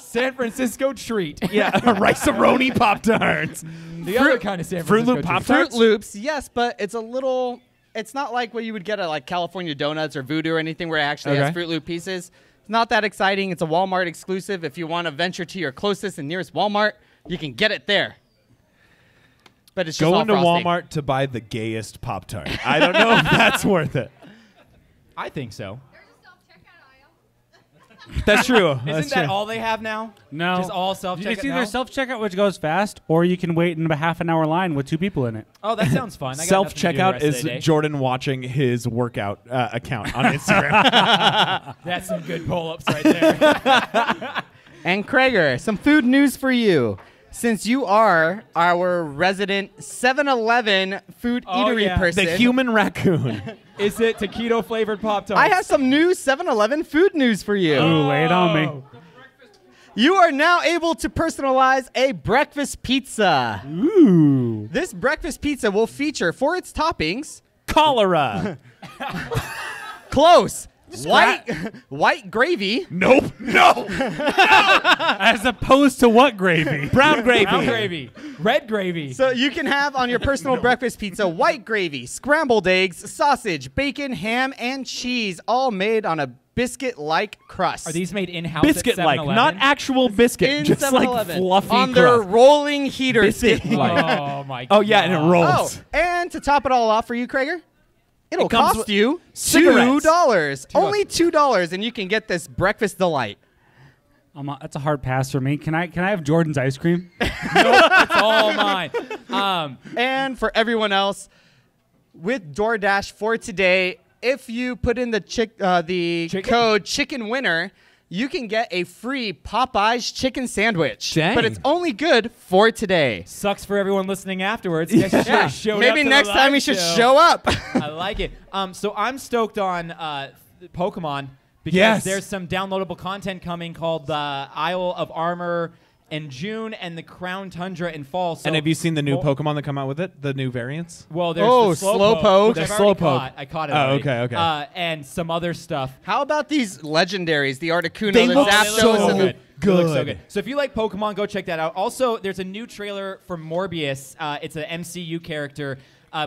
San Francisco treat. Yeah, rice-a-roni Pop-Tarts. The other kind of San Fruit Francisco Loop treat. Pop-Tarts? Fruit Loops, yes, but it's a little. It's not like what you would get at like California Donuts or Voodoo or anything where it actually has Okay. Fruit Loop pieces. It's not that exciting. It's a Walmart exclusive. If you want to venture to your closest and nearest Walmart, you can get it there. But it's just Go all into frosting. Walmart to buy the gayest Pop-Tart. I don't know if that's worth it. I think so. That's true. Isn't that all they have now? No. Just all self-checkout It's either now? self-checkout, which goes fast, or you can wait in a half an hour line with two people in it. Oh, that sounds fun. I got nothing to do the Self-checkout rest of is the day. Jordan watching his workout account on Instagram. That's some good pull-ups right there. And Krager, some food news for you. Since you are our resident 7-Eleven food Oh, eatery yeah. person, The human raccoon. Is it taquito-flavored Pop-Tarts? I have some new 7-Eleven food news for you. Ooh, lay it on me. You are now able to personalize a breakfast pizza. Ooh. This breakfast pizza will feature, for its toppings, Cholera. close, white gravy, Nope. No. As opposed to what gravy? Brown gravy. Brown gravy. Red gravy. So you can have on your personal breakfast pizza white gravy, scrambled eggs, sausage, bacon, ham, and cheese, all made on a biscuit-like crust. Are these made in-house Biscuit-like, at not 7-Eleven? actual biscuit, in just like 7-Eleven fluffy on their crust. rolling heater Biscuit thing. like. Oh, my Oh God. yeah, and it Oh, rolls. and to top it all off for you, Krager, it'll comes cost with you cigarettes. $2. Only $2, and you can get this breakfast delight. That's a hard pass for me. Can I have Jordan's ice cream? It's all mine. And for everyone else, with DoorDash for today, if you put in the code Chicken Winner, you can get a free Popeyes chicken sandwich. Dang. But it's only good for today. Sucks for everyone listening afterwards. You guys should have showed Maybe up to next the time live you should show. show up. I like it. So I'm stoked on Pokemon because Yes. there's some downloadable content coming called the Isle of Armor in June and the Crown Tundra in fall. So And have you seen the new Pokemon that come out with it? The new variants? Well, there's the Slowpoke. which I've The already Slowpoke. caught. I caught it Oh, already. okay. And some other stuff. How about these legendaries? The Articuno, They the look Zapdos, so and the They look so good. good. So if you like Pokemon, go check that out. Also, there's a new trailer for Morbius. It's an MCU character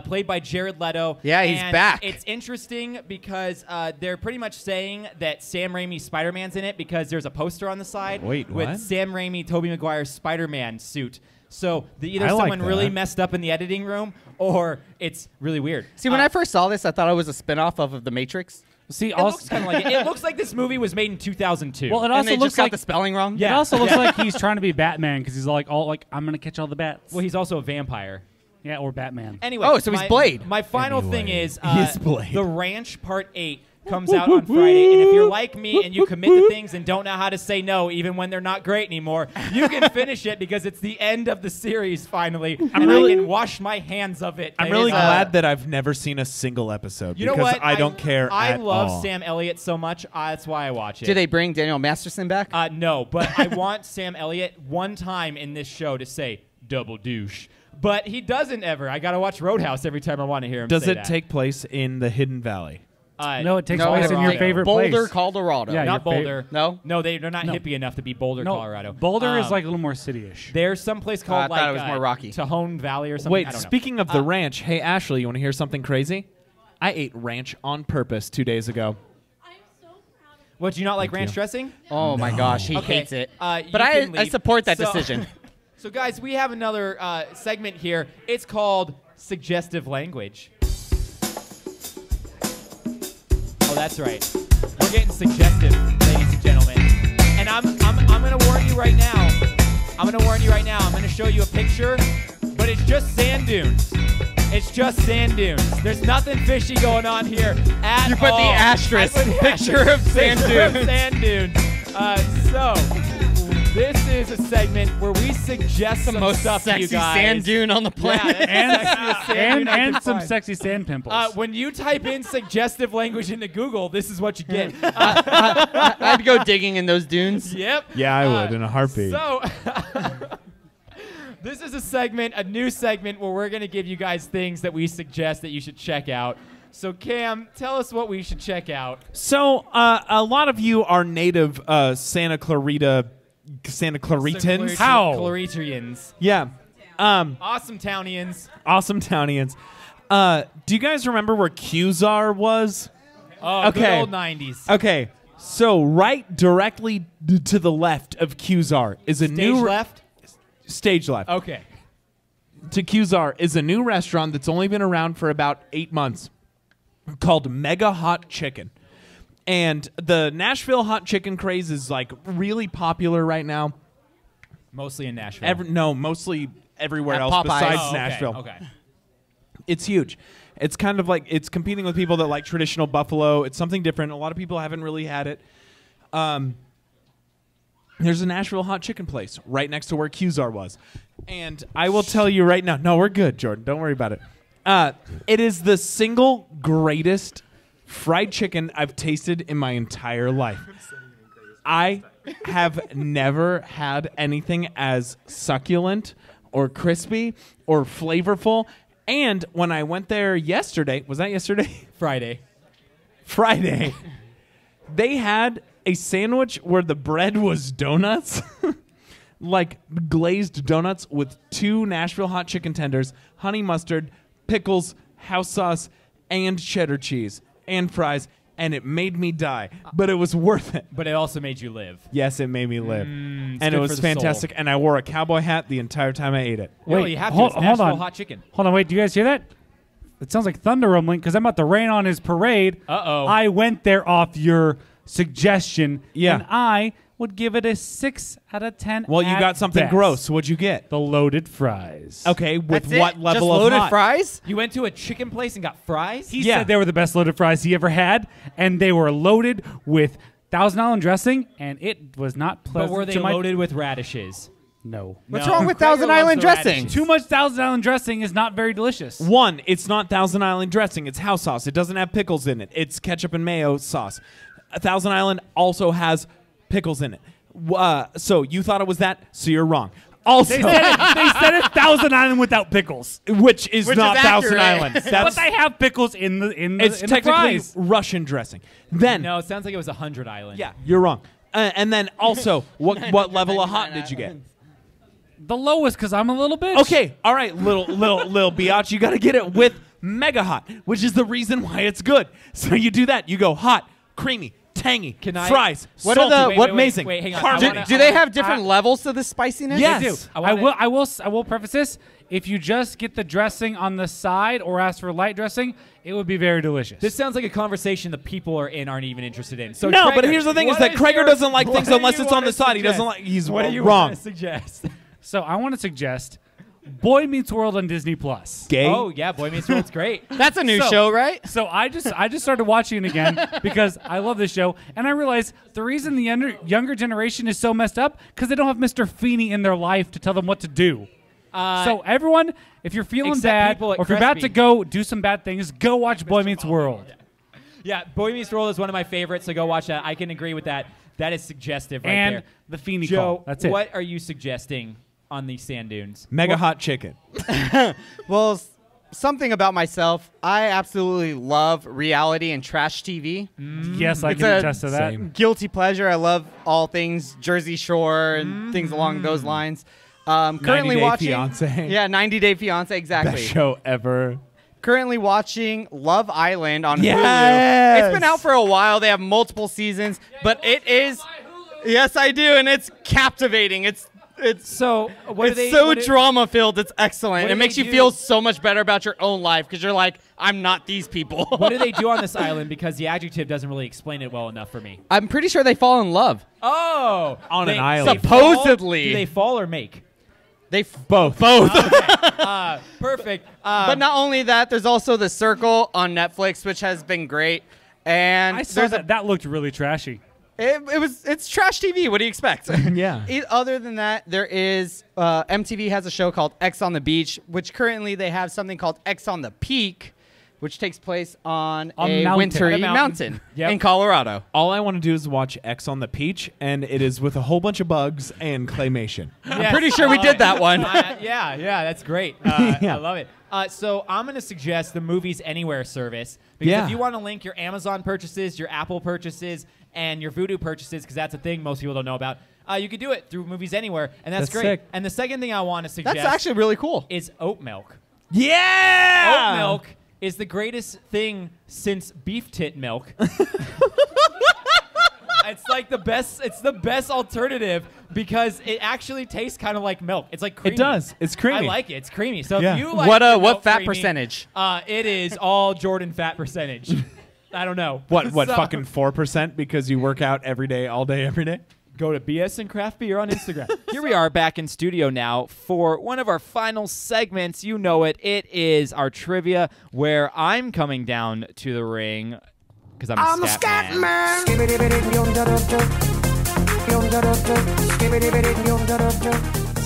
played by Jared Leto. Yeah, he's And back. It's interesting because they're pretty much saying that Sam Raimi's Spider-Man's in it because there's a poster on the side Wait, with what? Sam Raimi, Tobey Maguire's Spider-Man suit. So either I like someone really that. messed up in the editing room or it's really weird. See, when I first saw this, I thought it was a spinoff of The Matrix. See, it looks kind of like it. It looks like this movie was made in 2002. well, it And also they looks just got like the spelling wrong. It also looks like he's trying to be Batman because he's like, I'm gonna catch all the bats. well, he's also a vampire. Yeah, or Batman. Anyway, Oh, so he's Blade. My final thing is He's Blade. The Ranch Part 8 comes out on Friday, and if you're like me and you commit to things and don't know how to say no even when they're not great anymore, you can finish it because it's the end of the series finally, and I can wash my hands of it. I'm It really is, glad that I've never seen a single episode you know because what? I don't care I at love all. Sam Elliott so much. That's why I watch it. Did they bring Daniel Masterson back? No, but I want Sam Elliott one time in this show to say double douche. But he doesn't ever. I got to watch Roadhouse every time I want to hear him Does say it that. take place in the Hidden Valley? No, it takes No, place in your Colorado. favorite Boulder, place. Colorado. Yeah, Not your fa- Boulder. No? No, they're not No. hippie enough to be Boulder, No, Colorado. Boulder is like a little more city-ish. There's some place called I thought it was more rocky. Tahone Valley or something. I Wait, don't know. speaking of the ranch, hey Ashley, you want to hear something crazy? I ate ranch on purpose 2 days ago. What, do you not like Thank ranch you. dressing? Oh my gosh, he Okay, hates it. you But can I leave. support that So- decision. So, guys, we have another segment here. It's called Suggestive Language. Oh, that's right. We're getting suggestive, ladies and gentlemen. And I'm gonna warn you right now. I'm gonna show you a picture, but it's just sand dunes. It's just sand dunes. There's nothing fishy going on here at all. You put the asterisk. I put the Picture of sand Picture of dunes. sand dunes. So this is a segment where we suggest some Most stuff to sexy you guys. sand dune on the planet. and some sexy sand pimples. When you type in suggestive language into Google, this is what you get. I'd go digging in those dunes. Yep. Yeah, I would in a heartbeat. So, this is a new segment where we're going to give you guys things that we suggest that you should check out. So, Cam, tell us what we should check out. So, a lot of you are native Santa Claritans. How? Claritrians. Yeah. Awesome Townians. Awesome Townians. Do you guys remember where Qzar was? Oh, Okay. good old 90s. Okay. So, right directly to the left of Qzar is a Stage new left? stage left. Okay. To Qzar is a new restaurant that's only been around for about 8 months called Mega Hot Chicken. And the Nashville hot chicken craze is like really popular right now. Mostly in Nashville. Mostly everywhere At else Popeyes. besides Oh, okay, Nashville. Okay. It's huge. It's kind of like it's competing with people that like traditional buffalo. It's something different. A lot of people haven't really had it. There's a Nashville hot chicken place right next to where Qzar was. And I will tell you right now. No, we're good, Jordan. Don't worry about it. It is the single greatest fried chicken I've tasted in my entire life. I have never had anything as succulent or crispy or flavorful. And when I went there yesterday, was that yesterday? Friday. Friday, they had a sandwich where the bread was donuts, like glazed donuts with 2 Nashville hot chicken tenders, honey mustard, pickles, house sauce, and cheddar cheese, and fries, and it made me die. But it was worth it. But it also made you live. Yes, it made me live. And good it for was the fantastic. And I wore a cowboy hat the entire time I ate it. Well, Wait, you have to. hold- It's hold Nashville on. hot chicken. Hold on, wait. Do you guys hear that? It sounds like thunder rumbling because I'm about to rain on his parade. Uh-oh. I went there off your suggestion. Yeah. And I would give it a 6 out of 10. Well, you at got something best. gross. What'd you get? The loaded fries. Okay, with That's what it? level Just of loaded hot? fries? You went to a chicken place and got fries? He said they were the best loaded fries he ever had, and they were loaded with Thousand Island dressing, and it was not pleasant. But were they to my loaded with radishes? No. What's wrong with Thousand Island dressing? Too much Thousand Island dressing is not very delicious. One, it's not Thousand Island dressing. It's house sauce. It doesn't have pickles in it. It's ketchup and mayo sauce. Thousand Island also has pickles in it. So you thought it was that, so you're wrong. Also, They said it's Thousand Island without pickles. which is not is Thousand accurate. Island. But That's they have pickles in the it's in the technically fries. Russian dressing. Then No, it sounds like it was 100 Island. yeah, you're wrong. And then also, what level of hot did you get? The lowest, because I'm a little bitch. Okay, all right, little biatch, you got to get it with mega hot, which is the reason why it's good. So you do that. You go hot, creamy, tangy, Can I- fries, What salty, are the- Wait, amazing, wait, hang on. harmony. Do they have different levels to the spiciness? Yes. They do. I wanna- I will preface this. If you just get the dressing on the side or ask for light dressing, it would be very delicious. This sounds like a conversation the people are in aren't even interested in. So No, Krager, but here's the thing: is what that Krager your- doesn't like what things do unless you it's on wanna the side. He doesn't suggest? like. He's What do you wrong. wanna suggest? So I want to suggest Boy Meets World on Disney Plus. Gay. Oh yeah, Boy Meets World's great. That's a new So- show, right? So I just started watching it again because I love this show, and I realized the reason the younger generation is so messed up because they don't have Mr. Feeney in their life to tell them what to do. So everyone, if you're feeling except bad people at or if you're about Crespi. to go do some bad things, go watch Boy Meets World. Yeah, Boy Meets World is one of my favorites, so go watch that. I can agree with that. That is suggestive right And there. the Feeney Joe, call. That's it. what are you suggesting on these sand dunes? Mega hot chicken. Well, something about myself. I absolutely love reality and trash TV. Yes, I It's can a- attest to that. Same. Guilty pleasure. I love all things Jersey Shore and things along those lines. Currently 90 Day watching. Fiancé. Yeah, 90 Day Fiance, exactly. Best show ever. Currently watching Love Island on Yes! Hulu. It's been out for a while. They have multiple seasons, but it is. Yes, I do, and it's captivating. It's So what it's do they, so what do- drama filled. It's excellent. what It do makes they you do? feel so much better about your own life because you're like, I'm not these people. What do they do on this island? Because the adjective doesn't really explain it well enough for me. I'm pretty sure they fall in love. Oh, On an they- island. they fall? Supposedly. Do they fall or make? They Both. Perfect. But not only that, there's also The Circle on Netflix, which has been great. And I saw there's that. That looked really trashy. it's trash TV. What do you expect? Yeah. Other than that, there is MTV has a show called X on the Beach, which currently they have something called X on the Peak, which takes place on a mountain. wintry A mountain. mountain Yep. in Colorado. All I want to do is watch X on the Peach, and it is with a whole bunch of bugs and claymation. Yes, Pretty sure I we love did it. that one. Yeah, that's great. Yeah. I love it. So I'm going to suggest the Movies Anywhere service because Yeah. if you want to link your Amazon purchases, your Apple purchases, and your Vudu purchases, because that's a thing most people don't know about, you could do it through Movies Anywhere, and that's great. sick. And the second thing I want to suggest That's actually really cool. is oat milk. Yeah! Oat milk is the greatest thing since beef tit milk. It's like the best. It's the best alternative because it actually tastes kind of like milk. It's like creamy. It does. It's creamy. I like it. It's creamy. So Yeah. if you like What your what milk fat creamy, percentage? It is all Jordan fat percentage. I don't know. What, So, fucking 4% because you work out every day, all day, every day? Go to BS and Craft Beer on Instagram. Here we are back in studio now for one of our final segments. You know it. It is our trivia where I'm coming down to the ring because I'm a scat man.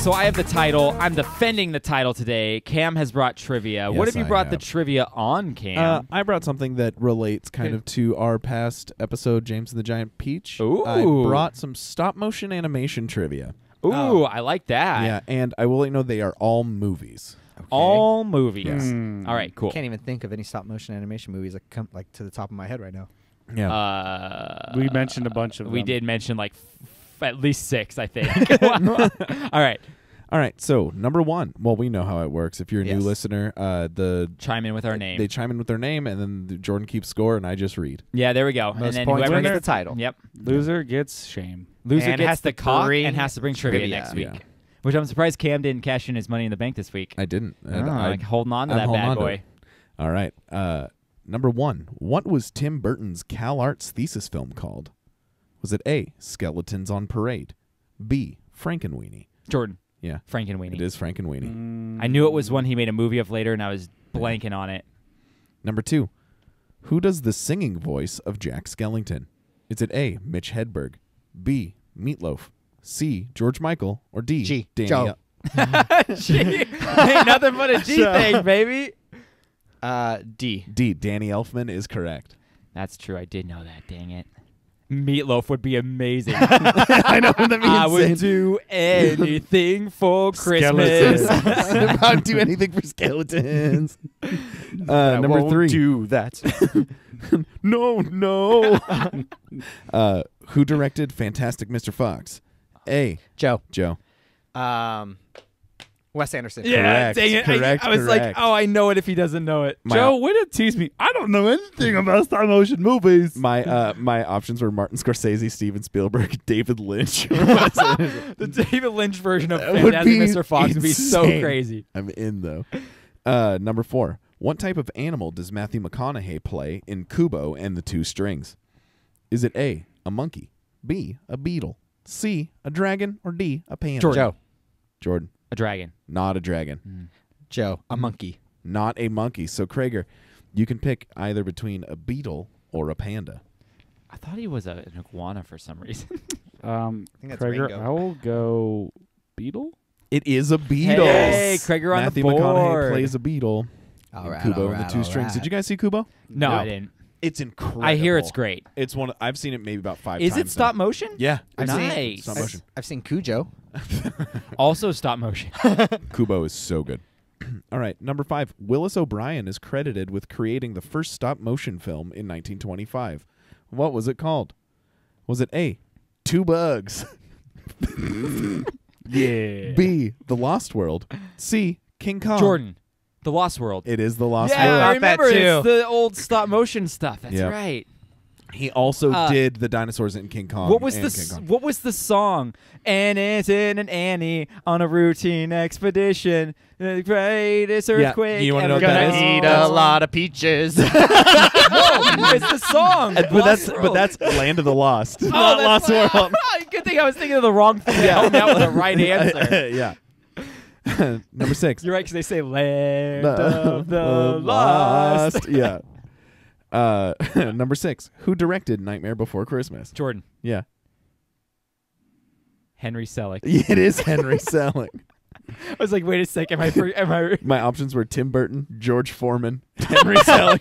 So I have the title. I'm defending the title today. Cam has brought trivia. What Yes, have you I brought the have. trivia on, Cam? I brought something that relates kind of to our past episode, James and the Giant Peach. Ooh. I brought some stop-motion animation trivia. Ooh, I like that. Yeah, and I will let you know they are all movies. All movies. Yes. All right, cool. Can't even think of any stop motion animation movies that come like to the top of my head right now. Yeah. We mentioned a bunch of them. We did mention like at least 6, I think. All right. All right, so number 1. Well, we know how it works. If you're a new Yes. listener, Chime in with our name. they chime in with their name, and then Jordan keeps score, and I just read. Yeah, there we go. Most and then points whoever wins gets the title. Yep. Loser gets shame. Loser And gets has the to cock bring and has to bring trivia trivia. next week. Yeah. Which I'm surprised Cam didn't cash in his money in the bank this week. I didn't. Like holding on to I'm that holding bad on to boy. it. All right. Number 1. What was Tim Burton's CalArts thesis film called? Was it A, Skeletons on Parade? B, Frankenweenie? Jordan. Yeah. Frankenweenie. It is Frankenweenie. I knew it was one he made a movie of later, and I was blanking on it. Number 2. Who does the singing voice of Jack Skellington? Is it A, Mitch Hedberg? B, Meatloaf? C, George Michael? Or D, G, Danny Joe. G. Ain't nothing but a G thing, baby. D. D, Danny Elfman is correct. That's true. I did know that. Dang it. Meatloaf would be amazing. I know that means I would do anything for Christmas. I'd do anything for skeletons. Number 3. Do that. No. Who directed Fantastic Mr. Fox? A, Joe. Joe. Wes Anderson. Yeah, Correct, dang it. correct, I was like, correct. oh, I know it if he doesn't know it. Joe, way to tease me. I don't know anything about stop motion movies. My options were Martin Scorsese, Steven Spielberg, David Lynch. The David Lynch version of would Fantastic be Mr. Fox would be so insane. crazy. I'm in though. Number 4. What type of animal does Matthew McConaughey play in Kubo and the Two Strings? Is it A, a monkey? B, a beetle? C, a dragon? Or D, a panda? Joe. Jordan. A dragon. Not a dragon. Joe. A monkey. Not a monkey. So, Krager, you can pick either between a beetle or a panda. I thought he was an iguana for some reason. think that's Krager, Ringo. I will go beetle. It is a beetle. Hey, Krager on Matthew the board. McConaughey plays a beetle. All in right, Kubo all and the right, Two all Strings. right. Did you guys see Kubo? No, I didn't. It's incredible. I hear it's great. It's one. I've seen it maybe about 5 Is times. it stop now. motion? Yeah. I've seen it. Nice. Stop motion. I've seen Cujo. Also stop motion. Kubo is so good. All right, number 5. Willis O'Brien is credited with creating the first stop motion film in 1925. What was it called? Was it A, Two Bugs? Yeah. B, The Lost World? C, King Kong? Jordan. The Lost World. It is The Lost Yeah, World. I Thought that remember. too. It's the old stop motion stuff. That's Yep. right. He also did the dinosaurs in King Kong. What was and the King Kong. What was the song? Annie's in an Annie on a routine expedition. The greatest earthquake. you wanna know ever. what that Gonna is? eat a lot of peaches. No, it's the song. But that's Land of the Lost. Not Lost World. Good thing I was thinking of the wrong thing. Yeah, that was the right answer. Yeah. Number 6. You're right, because they say Land of the Lost. Yeah. Number 6. Who directed Nightmare Before Christmas? Jordan. Yeah. Henry Selick. It is Henry Selick. I was like, wait a second. Am I My options were Tim Burton, George Foreman, Henry Selick,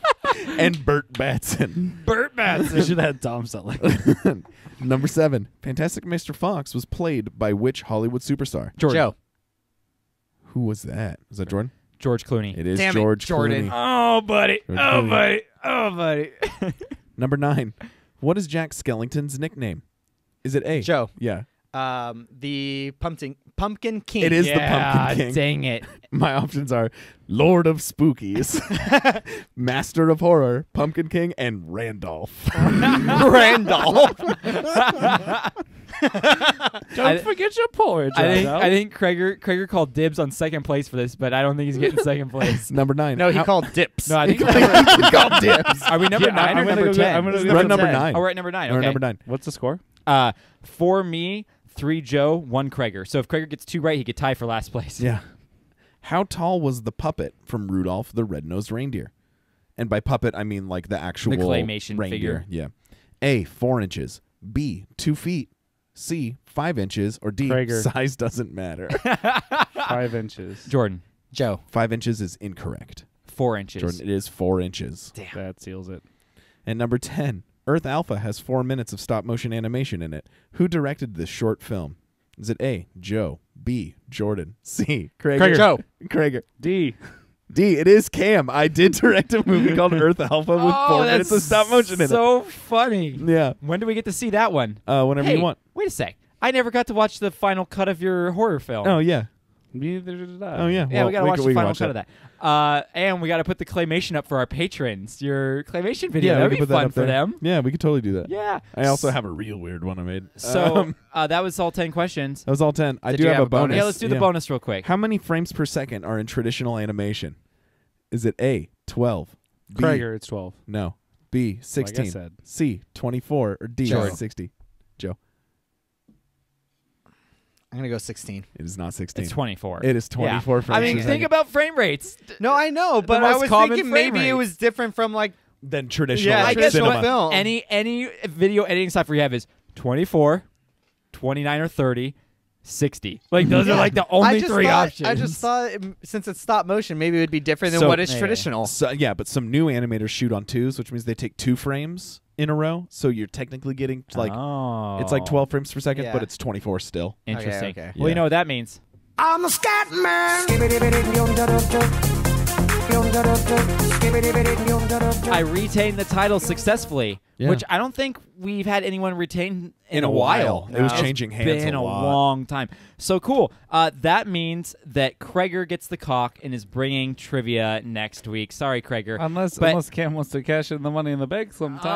and Burt Batson. Burt They Batson? should have had Tom Selleck. Number 7. Fantastic Mr. Fox was played by which Hollywood superstar? Jordan. Joe. Who was that? Was that Jordan? George Clooney. It is Damn it, George Jordan. Clooney. Oh, buddy. George Oh, Clooney. buddy. Oh, buddy. Number 9. What is Jack Skellington's nickname? Is it A? Joe. Yeah. The Pumpkin King. It is the Yeah, Pumpkin King. dang it. My options are Lord of Spookies, Master of Horror, Pumpkin King, and Randolph. Randolph. Don't forget your porridge. I think Krager called dibs on second place for this, but I don't think he's getting second place. Number 9. No, he called dips. No, I think he called dibs. Are we number 9 or number 10? I'm gonna We're go at number 10. 9. Oh, we're at number 9. We're Okay. at number 9. What's the score? For me, 3 Joe, 1 Krager. So if Krager gets 2 right, he could tie for last place. Yeah. How tall was the puppet from Rudolph the Red-Nosed Reindeer? And by puppet, I mean like the actual claymation reindeer. figure. Yeah. A, 4 inches. B, 2 feet. C, 5 inches. Or D, Krager. size doesn't matter. 5 inches. Jordan, Joe. 5 inches is incorrect. 4 inches. Jordan, it is 4 inches. That seals it. And number 10, Earth Alpha has 4 minutes of stop-motion animation in it. Who directed this short film? Is it A, Joe, B, Jordan, C, Krager? Joe. Krager. D. D, it is Cam. I did direct a movie called Earth Alpha with 4 minutes of stop-motion in it. So funny. Yeah. When do we get to see that one? Whenever Hey, you want. wait a sec. I never got to watch the final cut of your horror film. Oh, yeah. Neither did I. Oh, yeah. Yeah, Well, we gotta watch can- the can final watch cut of that. And we gotta put the claymation up for our patrons. Your claymation video. Yeah, That'd we be can put that fun up for there. them. Yeah, we could totally do that. Yeah. I also have a real weird one I made. So that was all 10 questions. That was all 10. I Did do you have have a a bonus? bonus. Yeah, let's do the bonus real quick. How many frames per second are in traditional animation? Is it A, 12? B, Krager, it's 12. No. B, 16. Like I said. C, 24. Or D, Jordan. 60. Joe. I'm gonna go 16. It is not 16. It's 24. It is 24 Yeah. frames I mean, per think second. about frame rates. No, I know, but I most was common thinking frame maybe it rates. was different from like Than traditional I guess cinema. what film. Any video editing software you have is 24, 29 or 30, 60. Like those are like the only three options. I just thought since it's stop motion, maybe it would be different than So- what is Yeah. traditional. So, yeah, but some new animators shoot on 2s, which means they take 2 frames in a row. So you're technically getting like it's like 12 frames per second, Yeah. but it's 24 still. Interesting. Okay. Well, you know what that means. I'm a scat man. I retained the title successfully, Yeah. which I don't think we've had anyone retain In a while. It was changing hands Been a a lot. long time. So cool. That means that Kreger gets the cock and is bringing trivia next week. Sorry, Kreger. Unless Cam wants to cash in the money in the bank sometime.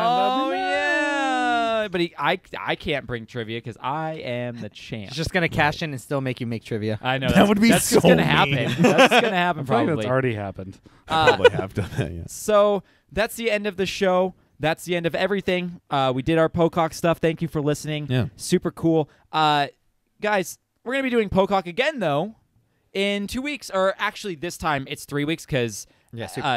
Oh yeah, but I can't bring trivia because I am the champ. It's just gonna cash in and still make you make trivia. I know That would be that's so gonna mean. happen. That's gonna happen I feel like probably. that's already happened. I probably have done that, yeah. So that's the end of the show. That's the end of everything. We did our Pocock stuff. Thank you for listening. Yeah. Super cool. Guys, we're going to be doing Pocock again, though, in 2 weeks. Or actually, this time it's 3 weeks because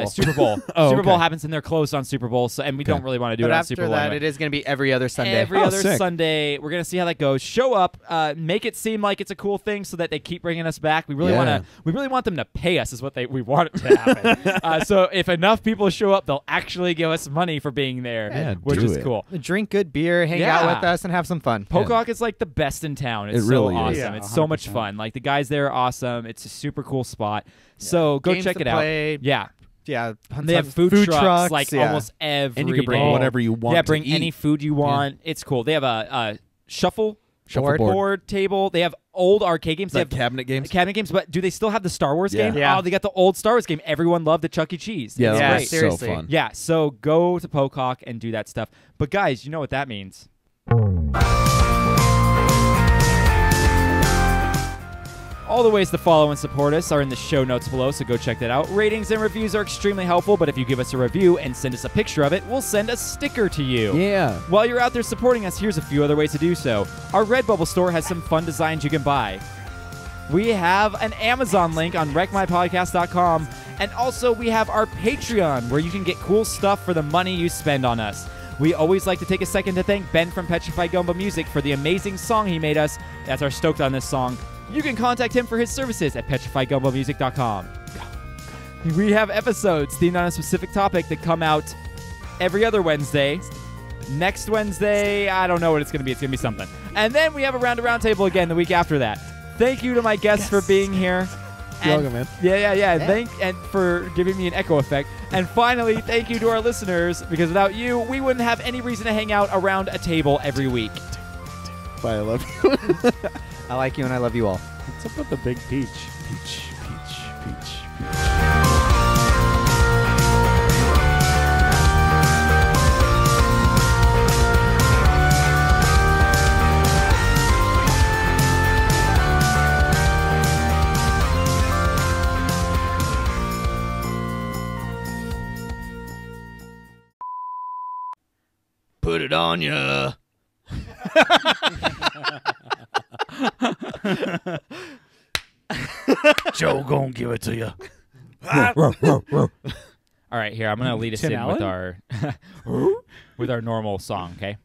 Super Bowl. Oh, Super Bowl okay. happens and they're closed on Super Bowl, so, and we don't really want to do But it on after Super Bowl. that, anyway. it is gonna be every other Sunday. Every Oh, other sick. Sunday. We're gonna see how that goes. Show up, make it seem like it's a cool thing, so that they keep bringing us back. We really Yeah. want them to pay us. Is what we want it to happen. So if enough people show up, they'll actually give us money for being there, Yeah, which do is it. cool. Drink good beer, hang Yeah. out with us, and have some fun. Pocock is like the best in town. It's It really so is. awesome. Yeah, it's so much 100%. fun. Like the guys there are awesome. It's a super cool spot. So go Games check to it out. play. Yeah. Yeah, They have food trucks like almost every And you can bring day. whatever you want Yeah, to bring eat. any food you want. It's cool. They have a Shuffleboard. board table. They have old arcade games. They Like have cabinet games? Cabinet games, but do they still have the Star Wars Yeah. game? Yeah. Oh, they got the old Star Wars game. Everyone loved the Chuck E. Cheese. Yeah, It's Yeah, that great. was seriously. so fun. Yeah, so go to Pocock and do that stuff. But guys, you know what that means. All the ways to follow and support us are in the show notes below, so go check that out. Ratings and reviews are extremely helpful, but if you give us a review and send us a picture of it, we'll send a sticker to you. Yeah. While you're out there supporting us, here's a few other ways to do so. Our Redbubble store has some fun designs you can buy. We have an Amazon link on wreckmypodcast.com, and also we have our Patreon, where you can get cool stuff for the money you spend on us. We always like to take a second to thank Ben from Petrified Gumbo Music for the amazing song he made us. That's our Stoked On This song. You can contact him for his services at petrifiedgumbomusic.com. We have episodes themed on a specific topic that come out every other Wednesday. Next Wednesday, I don't know what it's going to be. It's going to be something. And then we have a roundtable again the week after that. Thank you to my guests for being here. You're And- welcome, man. Yeah. And for giving me an echo effect. And finally, thank you to our listeners, because without you, we wouldn't have any reason to hang out around a table every week. Bye, I love you. I like you and I love you all. What's up with the big peach? Peach. Put it on ya. Joe gonna give it to you. All right, here, I'm going to lead us Tim in with Allen? our with our normal song, okay?